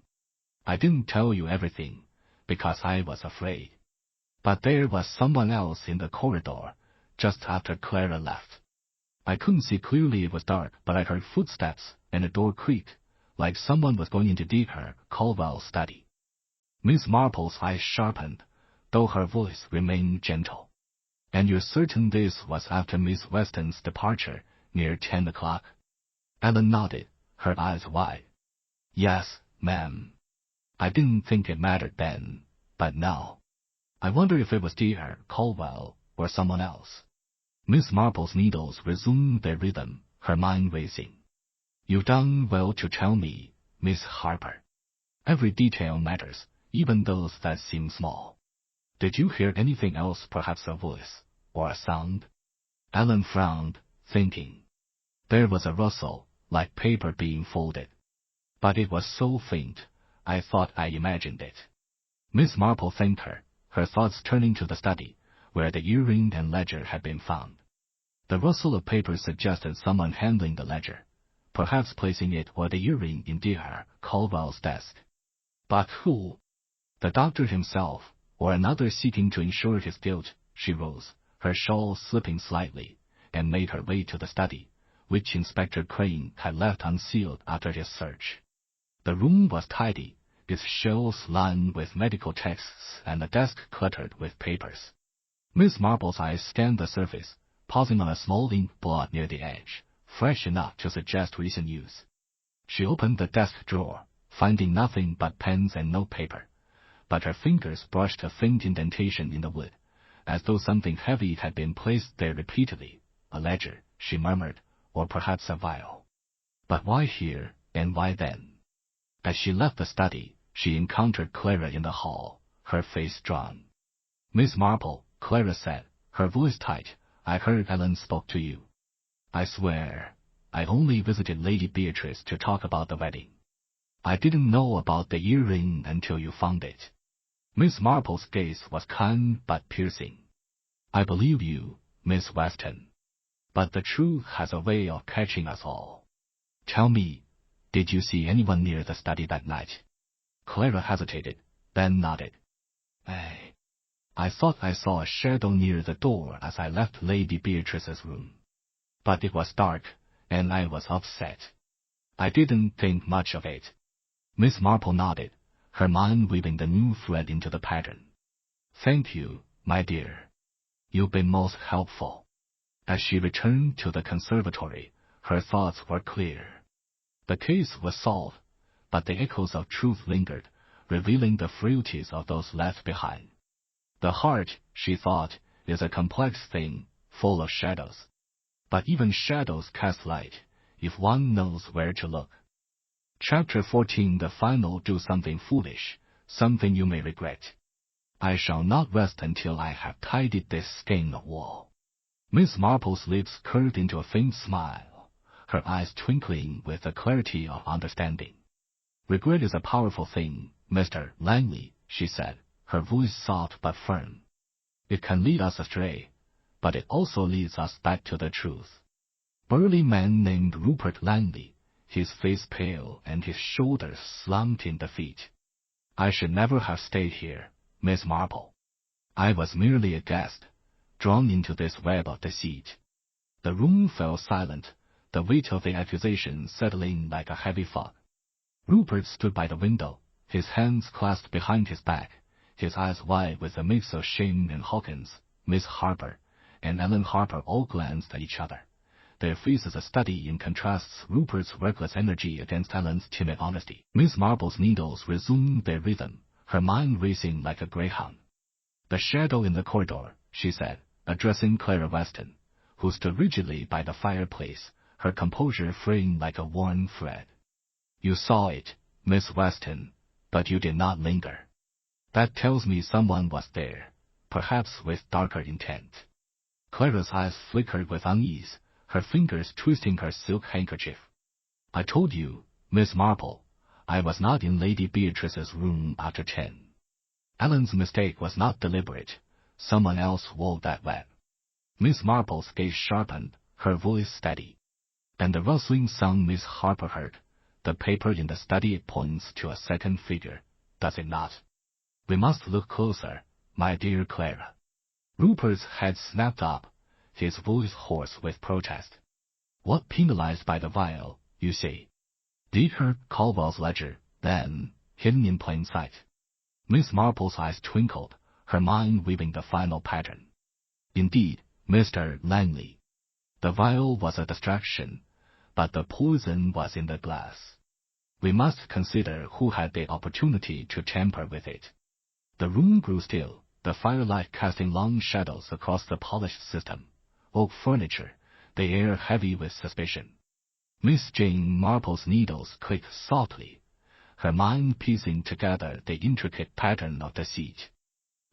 I didn't tell you everything, because I was afraid. But there was someone else in the corridor, just after Clara left. I couldn't see clearly, it was dark, but I heard footsteps, and a door creaked, like someone was going into Dacre Caldwell's study. Miss Marple's eyes sharpened, though her voice remained gentle. And you're certain this was after Miss Weston's departure, near 10 o'clock? Ellen nodded, her eyes wide. Yes, ma'am. I didn't think it mattered then, but now. I wonder if it was Dacre Caldwell or someone else. Miss Marple's needles resumed their rhythm, her mind racing. You've done well to tell me, Miss Harper. Every detail matters, even those that seem small. Did you hear anything else, perhaps a voice, or a sound? Ellen frowned, thinking. There was a rustle, like paper being folded. But it was so faint, I thought I imagined it. Miss Marple thanked her, her thoughts turning to the study, where the earring and ledger had been found. The rustle of paper suggested someone handling the ledger, perhaps placing it or the earring in Dr. Caldwell's desk. But who? The doctor himself, or another seeking to ensure his guilt. She rose, her shawl slipping slightly, and made her way to the study, which Inspector Crane had left unsealed after his search. The room was tidy, its shelves lined with medical texts and the desk cluttered with papers. Miss Marple's eyes scanned the surface, pausing on a small ink blot near the edge, fresh enough to suggest recent use. She opened the desk drawer, finding nothing but pens and notepaper, but her fingers brushed a faint indentation in the wood, as though something heavy had been placed there repeatedly. A ledger, she murmured, or perhaps a vial. But why here, and why then? As she left the study, she encountered Clara in the hall, her face drawn. "Miss Marple," Clara said, her voice tight, "I heard Ellen spoke to you." "I swear, I only visited Lady Beatrice to talk about the wedding. I didn't know about the earring until you found it." Miss Marple's gaze was kind but piercing. "I believe you, Miss Weston. But the truth has a way of catching us all. Tell me, did you see anyone near the study that night?" Clara hesitated, then nodded. I thought I saw a shadow near the door as I left Lady Beatrice's room. But it was dark, and I was upset. I didn't think much of it." Miss Marple nodded, her mind weaving the new thread into the pattern. "Thank you, my dear. You've been most helpful." As she returned to the conservatory, her thoughts were clear. The case was solved, but the echoes of truth lingered, revealing the frailties of those left behind. The heart, she thought, is a complex thing, full of shadows. But even shadows cast light, if one knows where to look. Chapter 14. The final. Do something foolish, something you may regret. I shall not rest until I have tidied this skein of wool. Miss Marple's lips curved into a faint smile, her eyes twinkling with the clarity of understanding. "Regret is a powerful thing, Mr. Langley," she said, her voice soft but firm. "It can lead us astray, but it also leads us back to the truth." Burly man named Rupert Langley, his face pale and his shoulders slumped in defeat. "I should never have stayed here, Miss Marple. I was merely a guest, drawn into this web of deceit." The room fell silent, the weight of the accusation settling like a heavy fog. Rupert stood by the window, his hands clasped behind his back, his eyes wide with a mix of shame and Hawkins, Miss Harper, and Ellen Harper all glanced at each other, their faces a study in contrasts, Rupert's reckless energy against Ellen's timid honesty. Miss Marple's needles resumed their rhythm, her mind racing like a greyhound. "The shadow in the corridor," she said, addressing Clara Weston, who stood rigidly by the fireplace, her composure fraying like a worn thread. "You saw it, Miss Weston, but you did not linger. That tells me someone was there, perhaps with darker intent." Clara's eyes flickered with unease, her fingers twisting her silk handkerchief. "I told you, Miss Marple, I was not in Lady Beatrice's room after 10. Ellen's mistake was not deliberate. Someone else wove that web." Miss Marple's gaze sharpened, her voice steady. "And the rustling sound Miss Harper heard, the paper in the study, it points to a second figure, does it not? We must look closer, my dear Clara." Rupert's head snapped up, his voice hoarse with protest. "What penalized by the vial, you say? Dr. Caldwell's ledger, then, hidden in plain sight." Miss Marple's eyes twinkled, her mind weaving the final pattern. "Indeed, Mr. Langley. The vial was a distraction, but the poison was in the glass. We must consider who had the opportunity to tamper with it." The room grew still, the firelight casting long shadows across the polished system, oak furniture, the air heavy with suspicion. Miss Jane Marple's needles clicked softly, her mind piecing together the intricate pattern of deceit.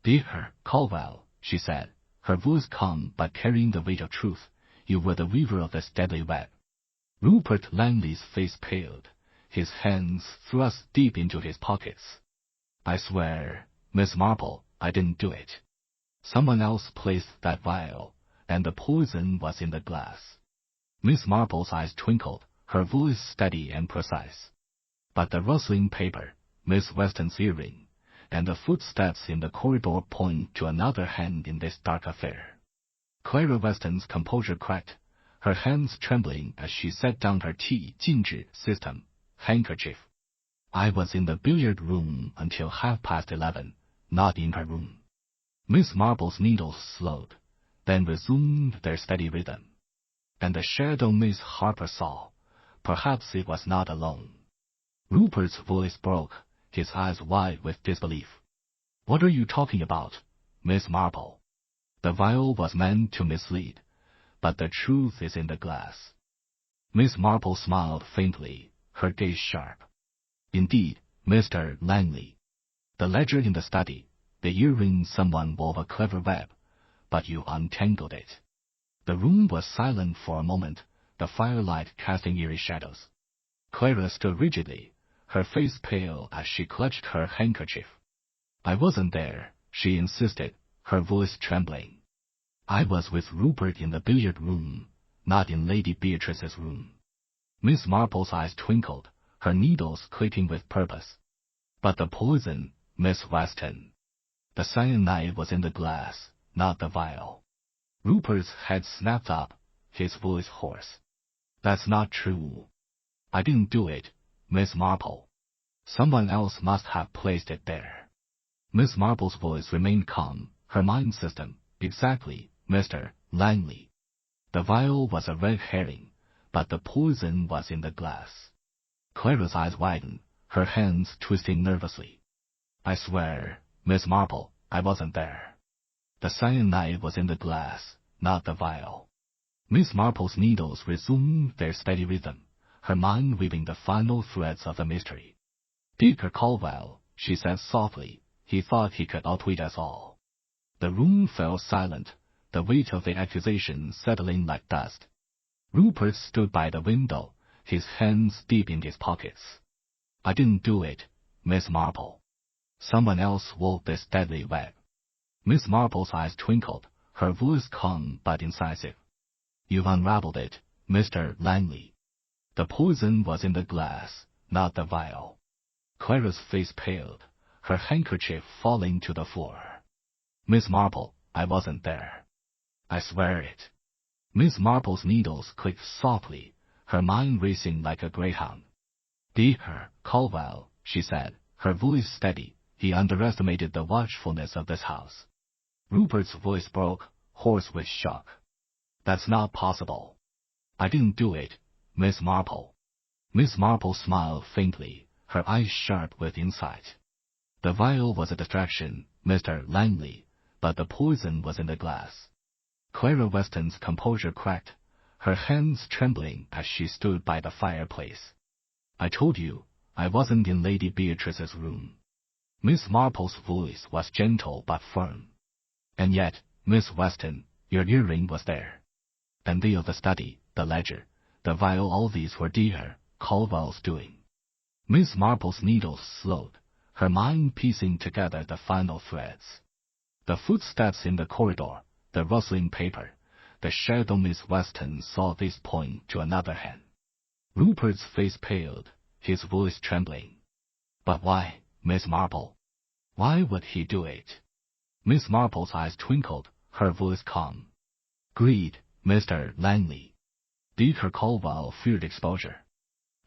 "Dear Caldwell," she said, her voice calm but carrying the weight of truth, "you were the weaver of this deadly web." Rupert Langley's face paled, his hands thrust deep into his pockets. "I swear, Miss Marple, I didn't do it. Someone else placed that vial, and the poison was in the glass. Miss Marple's eyes twinkled, her voice steady and precise. But the rustling paper, Miss Weston's earring, and the footsteps in the corridor point to another hand in this dark affair. Clara Weston's composure cracked, her hands trembling as she set down her tea, 禁止 system, handkerchief. I was in the billiard room until 11:30, not in her room. Miss Marple's needles slowed, then resumed their steady rhythm. And the shadow Miss Harper saw, perhaps it was not alone. Rupert's voice broke, his eyes wide with disbelief. What are you talking about, Miss Marple? The vial was meant to mislead, but the truth is in the glass. Miss Marple smiled faintly, her gaze sharp. Indeed, Mr. Langley. The ledger in the study, the earring someone wove a clever web, but you untangled it. The room was silent for a moment, the firelight casting eerie shadows. Clara stood rigidly, her face pale as she clutched her handkerchief. I wasn't there, she insisted, her voice trembling. I was with Rupert in the billiard room, not in Lady Beatrice's room. Miss Marple's eyes twinkled, her needles clicking with purpose. But the poison, Miss Weston. The cyanide was in the glass, not the vial. Rupert's head snapped up, his voice hoarse. That's not true. I didn't do it, Miss Marple. Someone else must have placed it there. Miss Marple's voice remained calm, her mind system, exactly, Mr. Langley. The vial was a red herring, but the poison was in the glass. Clara's eyes widened, her hands twisting nervously. I swear, Miss Marple, I wasn't there. The cyanide was in the glass, not the vial. Miss Marple's needles resumed their steady rhythm, her mind weaving the final threads of the mystery. Dacre Caldwell, she said softly, he thought he could outwit us all. The room fell silent, the weight of the accusation settling like dust. Rupert stood by the window, his hands deep in his pockets. I didn't do it, Miss Marple. Someone else wove this deadly web. Miss Marple's eyes twinkled, her voice calm but incisive. You've unraveled it, Mr. Langley. The poison was in the glass, not the vial. Clara's face paled, her handkerchief falling to the floor. Miss Marple, I wasn't there. I swear it. Miss Marple's needles clicked softly, her mind racing like a greyhound. Dacre Caldwell, she said, her voice steady, he underestimated the watchfulness of this house. Rupert's voice broke, hoarse with shock. That's not possible. I didn't do it, Miss Marple. Miss Marple smiled faintly, her eyes sharp with insight. The vial was a distraction, Mr. Langley, but the poison was in the glass. Clara Weston's composure cracked, her hands trembling as she stood by the fireplace. I told you, I wasn't in Lady Beatrice's room. Miss Marple's voice was gentle but firm. And yet, Miss Weston, your earring was there. And the of the study, the ledger, the vial, all these were Dacre Caldwell's doing. Miss Marple's needles slowed, her mind piecing together the final threads. The footsteps in the corridor, the rustling paper, the shadow Miss Weston saw this point to another hand. Rupert's face paled, his voice trembling. But why, Miss Marple? Why would he do it? Miss Marple's eyes twinkled, her voice calm. Greed, Mr. Langley. Dacre Caldwell feared exposure.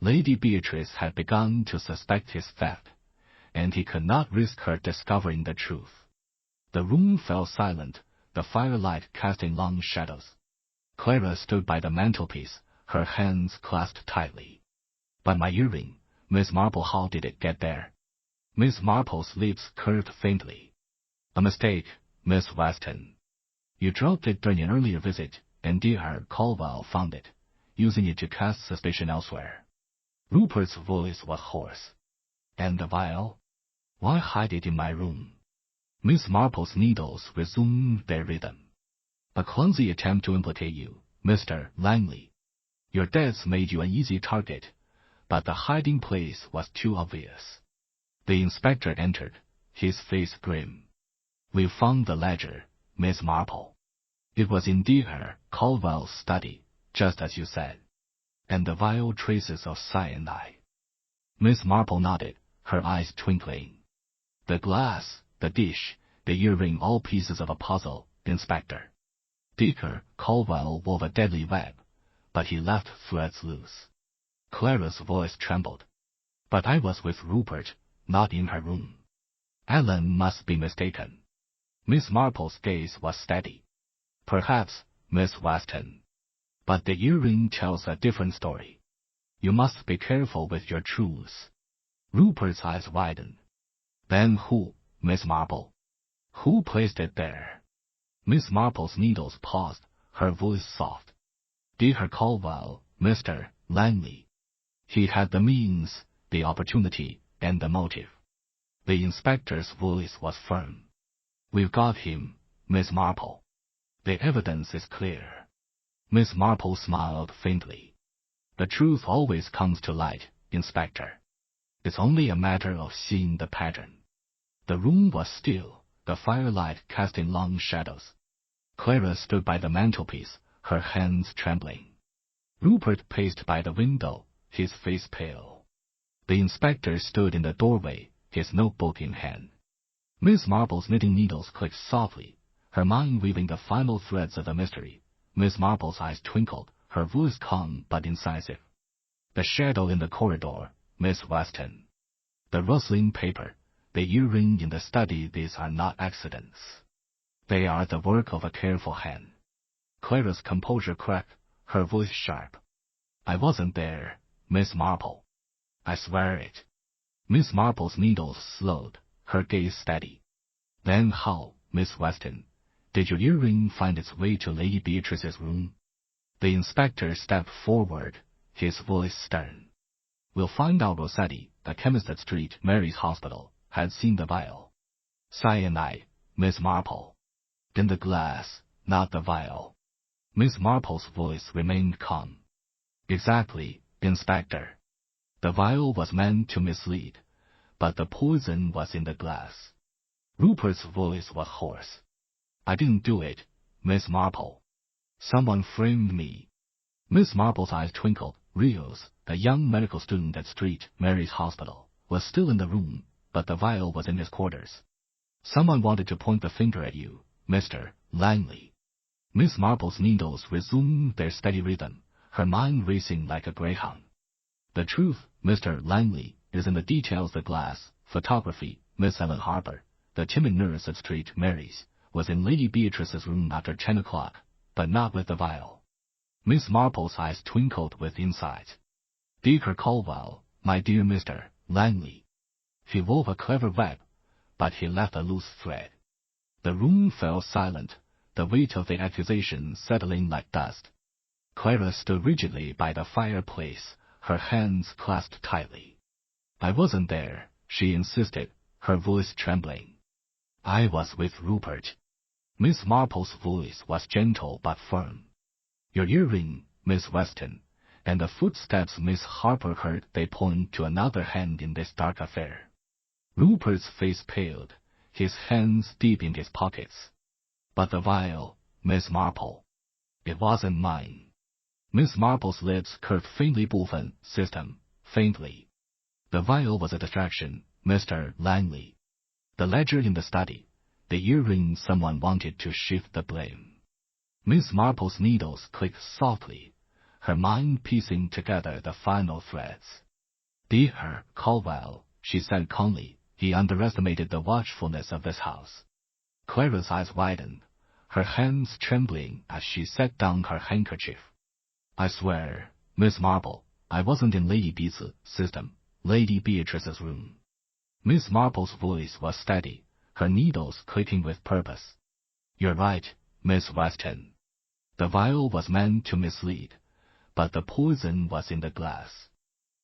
Lady Beatrice had begun to suspect his theft, and he could not risk her discovering the truth. The room fell silent, the firelight casting long shadows. Clara stood by the mantelpiece, her hands clasped tightly. But my earring, Miss Marple, how did it get there? Miss Marple's lips curved faintly. A mistake, Miss Weston. You dropped it during an earlier visit, and Dacre Caldwell found it, using it to cast suspicion elsewhere. Rupert's voice was hoarse. And the vial? Why hide it in my room? Miss Marple's needles resumed their rhythm. A clumsy attempt to implicate you, Mr. Langley. Your debts made you an easy target, but the hiding place was too obvious. The inspector entered, his face grim. We found the ledger, Miss Marple. It was in Dr. Caldwell's study, just as you said. And the vile traces of cyanide. Miss Marple nodded, her eyes twinkling. The glass, the dish, the earring, all pieces of a puzzle, Inspector. Dr. Caldwell wove a deadly web, but he left threads loose. Clara's voice trembled. But I was with Rupert, not in her room. Ellen must be mistaken. Miss Marple's gaze was steady. Perhaps, Miss Weston. But the earring tells a different story. You must be careful with your truths. Rupert's eyes widened. Then who, Miss Marple? Who placed it there? Miss Marple's needles paused, her voice soft. Dr. Caldwell, Mr. Langley. He had the means, the opportunity, and the motive. The inspector's voice was firm. We've got him, Miss Marple. The evidence is clear. Miss Marple smiled faintly. The truth always comes to light, Inspector. It's only a matter of seeing the pattern. The room was still, the firelight casting long shadows. Clara stood by the mantelpiece, her hands trembling. Rupert paced by the window, his face pale. The inspector stood in the doorway, his notebook in hand. Miss Marple's knitting needles clicked softly, her mind weaving the final threads of the mystery. Miss Marple's eyes twinkled, her voice calm but incisive. The shadow in the corridor, Miss Weston. The rustling paper, the earring in the study, these are not accidents. They are the work of a careful hand. Clara's composure cracked, her voice sharp. I wasn't there, Miss Marple. I swear it. Miss Marple's needles slowed, her gaze steady. Then how, Miss Weston, did your earring find its way to Lady Beatrice's room? The inspector stepped forward, his voice stern. We'll find out. Rossetti, the chemist at St. Mary's Hospital, had seen the vial. Cyanide, Miss Marple. In the glass, not the vial. Miss Marple's voice remained calm. Exactly, Inspector. The vial was meant to mislead, but the poison was in the glass. Rupert's voice was hoarse. I didn't do it, Miss Marple. Someone framed me. Miss Marple's eyes twinkled. Rios, the young medical student at St. Mary's Hospital, was still in the room, but the vial was in his quarters. Someone wanted to point the finger at you, Mr. Langley. Miss Marple's needles resumed their steady rhythm, her mind racing like a greyhound. The truth, Mr. Langley, is in the details. The glass, photography. Miss Ellen Harper, the timid nurse at St. Mary's, was in Lady Beatrice's room after 10 o'clock, but not with the vial. Miss Marple's eyes twinkled with insight. Dr. Caldwell, my dear Mr. Langley. He wove a clever web, but he left a loose thread. The room fell silent, the weight of the accusation settling like dust. Clara stood rigidly by the fireplace, her hands clasped tightly. I wasn't there, she insisted, her voice trembling. I was with Rupert. Miss Marple's voice was gentle but firm. Your earring, Miss Weston, and the footsteps Miss Harper heard, they point to another hand in this dark affair. Rupert's face paled, his hands deep in his pockets. But the vial, Miss Marple. It wasn't mine. Miss Marple's lips curved faintly. Buffen system, faintly. The vial was a distraction, Mr. Langley. The ledger in the study, the earring, someone wanted to shift the blame. Miss Marple's needles clicked softly, her mind piecing together the final threads. Dr. Caldwell, she said calmly, he underestimated the watchfulness of this house. Clara's eyes widened, her hands trembling as she set down her handkerchief. I swear, Miss Marple, I wasn't in Lady Beatrice's room. Miss Marple's voice was steady, her needles clicking with purpose. You're right, Miss Weston. The vial was meant to mislead, but the poison was in the glass.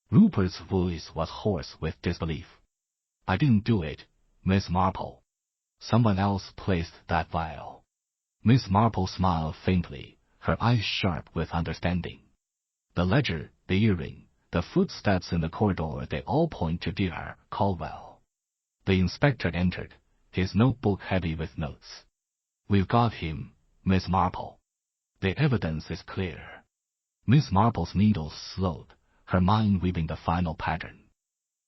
Rupert's voice was hoarse with disbelief. I didn't do it, Miss Marple. Someone else placed that vial. Miss Marple smiled faintly, her eyes sharp with understanding. The ledger, the earring, the footsteps in the corridor, they all point to Dr. Caldwell. The inspector entered, his notebook heavy with notes. "We've got him, Miss Marple. The evidence is clear." Miss Marple's needles slowed, her mind weaving the final pattern.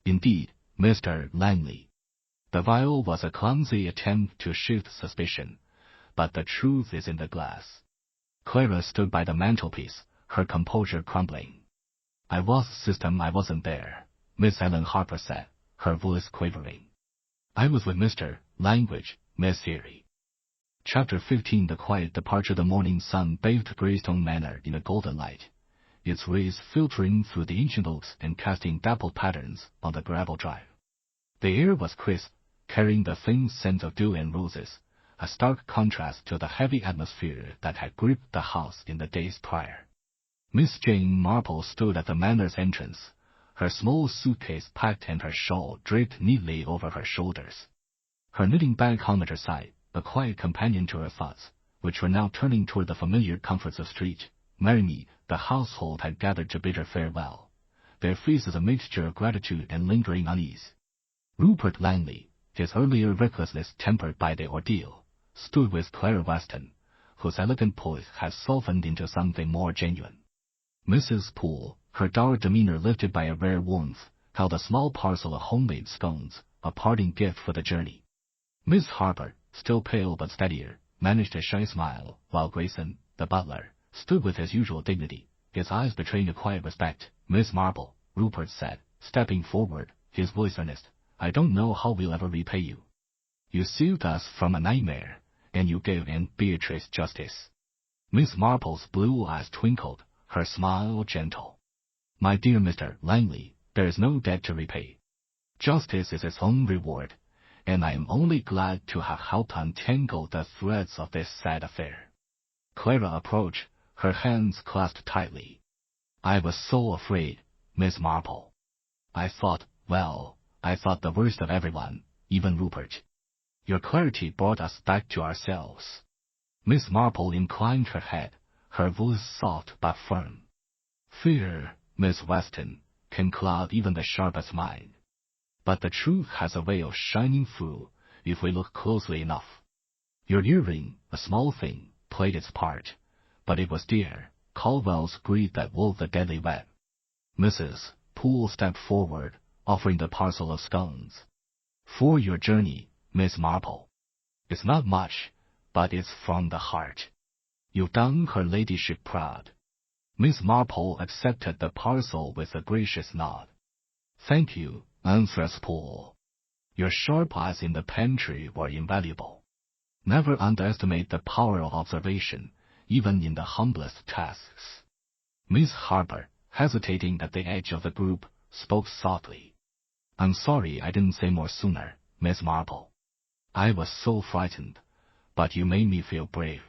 "Indeed, Mr. Langley." The vial was a clumsy attempt to shift suspicion, but the truth is in the glass. Clara stood by the mantelpiece, her composure crumbling. "I wasn't there," Miss Ellen Harper said, her voice quavering. "I was with Mr. Language, Miss Theory." Chapter 15. The quiet departure. The morning sun bathed Greystone Manor in a golden light, its rays filtering through the ancient oaks and casting dappled patterns on the gravel drive. The air was crisp, carrying the faint scent of dew and roses, a stark contrast to the heavy atmosphere that had gripped the house in the days prior. Miss Jane Marple stood at the manor's entrance, her small suitcase packed and her shawl draped neatly over her shoulders. Her knitting bag hung at her side, a quiet companion to her thoughts, which were now turning toward the familiar comforts of street. Mead, the household had gathered to bid her farewell, their faces a mixture of gratitude and lingering unease. Rupert Langley, his earlier recklessness tempered by the ordeal, stood with Clara Weston, whose elegant poise had softened into something more genuine. Mrs. Poole, her dour demeanor lifted by a rare warmth, held a small parcel of homemade scones, a parting gift for the journey. Miss Harper, still pale but steadier, managed a shy smile, while Grayson, the butler, stood with his usual dignity, his eyes betraying a quiet respect. "Miss Marple," Rupert said, stepping forward, his voice earnest, "I don't know how we'll ever repay you. You saved us from a nightmare, and you gave Aunt Beatrice justice." Miss Marple's blue eyes twinkled, her smile gentle. "My dear Mr. Langley, there is no debt to repay. Justice is its own reward, and I am only glad to have helped untangle the threads of this sad affair." Clara approached, her hands clasped tightly. "I was so afraid, Miss Marple. I thought the worst of everyone, even Rupert. Your clarity brought us back to ourselves." Miss Marple inclined her head, her voice soft but firm. "Fear, Miss Weston, can cloud even the sharpest mind. But the truth has a way of shining through if we look closely enough. Your earring, a small thing, played its part, but it was dear, Caldwell's greed that wove the deadly web." Mrs. Poole stepped forward, offering the parcel of scones. "For your journey, Miss Marple. It's not much, but it's from the heart. You've done her ladyship proud." Miss Marple accepted the parcel with a gracious nod. "Thank you, Mrs. Poole. Your sharp eyes in the pantry were invaluable. Never underestimate the power of observation, even in the humblest tasks." Miss Harper, hesitating at the edge of the group, spoke softly. "I'm sorry I didn't say more sooner, Miss Marple. I was so frightened, but you made me feel brave."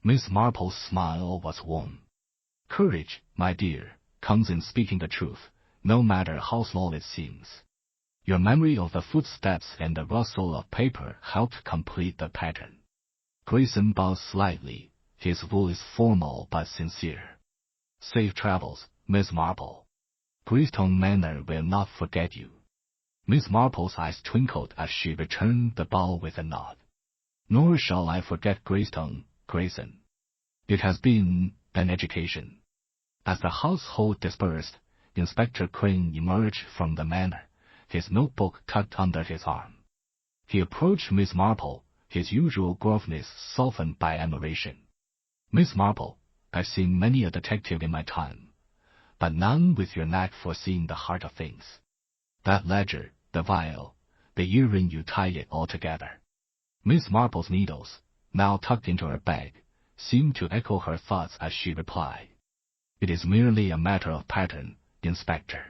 Miss Marple's smile was warm. "Courage, my dear, comes in speaking the truth, no matter how small it seems. Your memory of the footsteps and the rustle of paper helped complete the pattern." Grayson bowed slightly, his voice formal but sincere. "Safe travels, Miss Marple. Greystone Manor will not forget you." Miss Marple's eyes twinkled as she returned the bow with a nod. "Nor shall I forget Greystone, Grayson. It has been an education." As the household dispersed, Inspector Crane emerged from the manor, his notebook tucked under his arm. He approached Miss Marple, his usual gruffness softened by admiration. "Miss Marple, I've seen many a detective in my time, but none with your knack for seeing the heart of things. That ledger, the vial, the earring, you tied it all together." Miss Marple's needles, now tucked into her bag, seemed to echo her thoughts as she replied. "It is merely a matter of pattern, Inspector.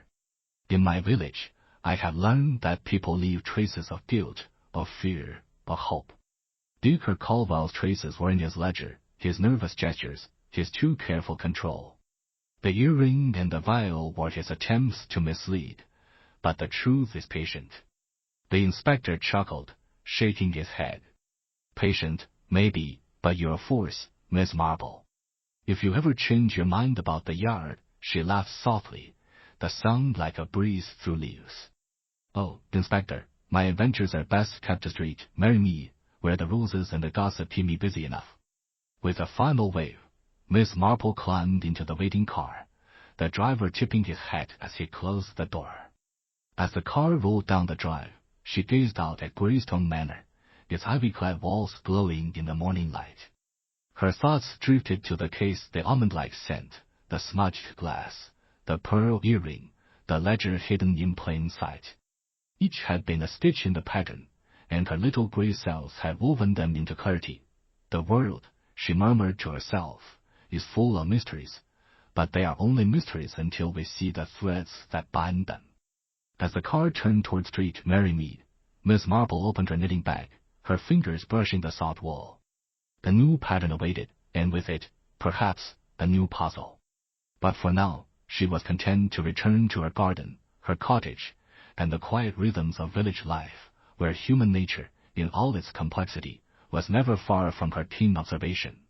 In my village, I have learned that people leave traces of guilt, of fear, of hope. Dacre Caldwell's traces were in his ledger, his nervous gestures, his too careful control. The earring and the vial were his attempts to mislead, but the truth is patient." The inspector chuckled, shaking his head. "Patient, maybe, but you're a force, Miss Marple. If you ever change your mind about the yard," she laughed softly, the sound like a breeze through leaves. "Oh, Inspector," My adventures are best kept discreet, marry me, where the roses and the gossip keep me busy enough. With a final wave, Miss Marple climbed into the waiting car, the driver tipping his hat as he closed the door. As the car rolled down the drive, she gazed out at Greystone Manor, its ivy-clad walls glowing in the morning light. Her thoughts drifted to the case, the almond-like scent, the smudged glass, the pearl earring, the ledger hidden in plain sight. Each had been a stitch in the pattern, and her little gray cells had woven them into clarity. The world, she murmured to herself, is full of mysteries, but they are only mysteries until we see the threads that bind them. As the car turned toward Street Mary Mead, Miss Marple opened her knitting bag, her fingers brushing the soft wool. A new pattern awaited, and with it, perhaps, a new puzzle. But for now, she was content to return to her garden, her cottage, and the quiet rhythms of village life, where human nature, in all its complexity, was never far from her keen observation.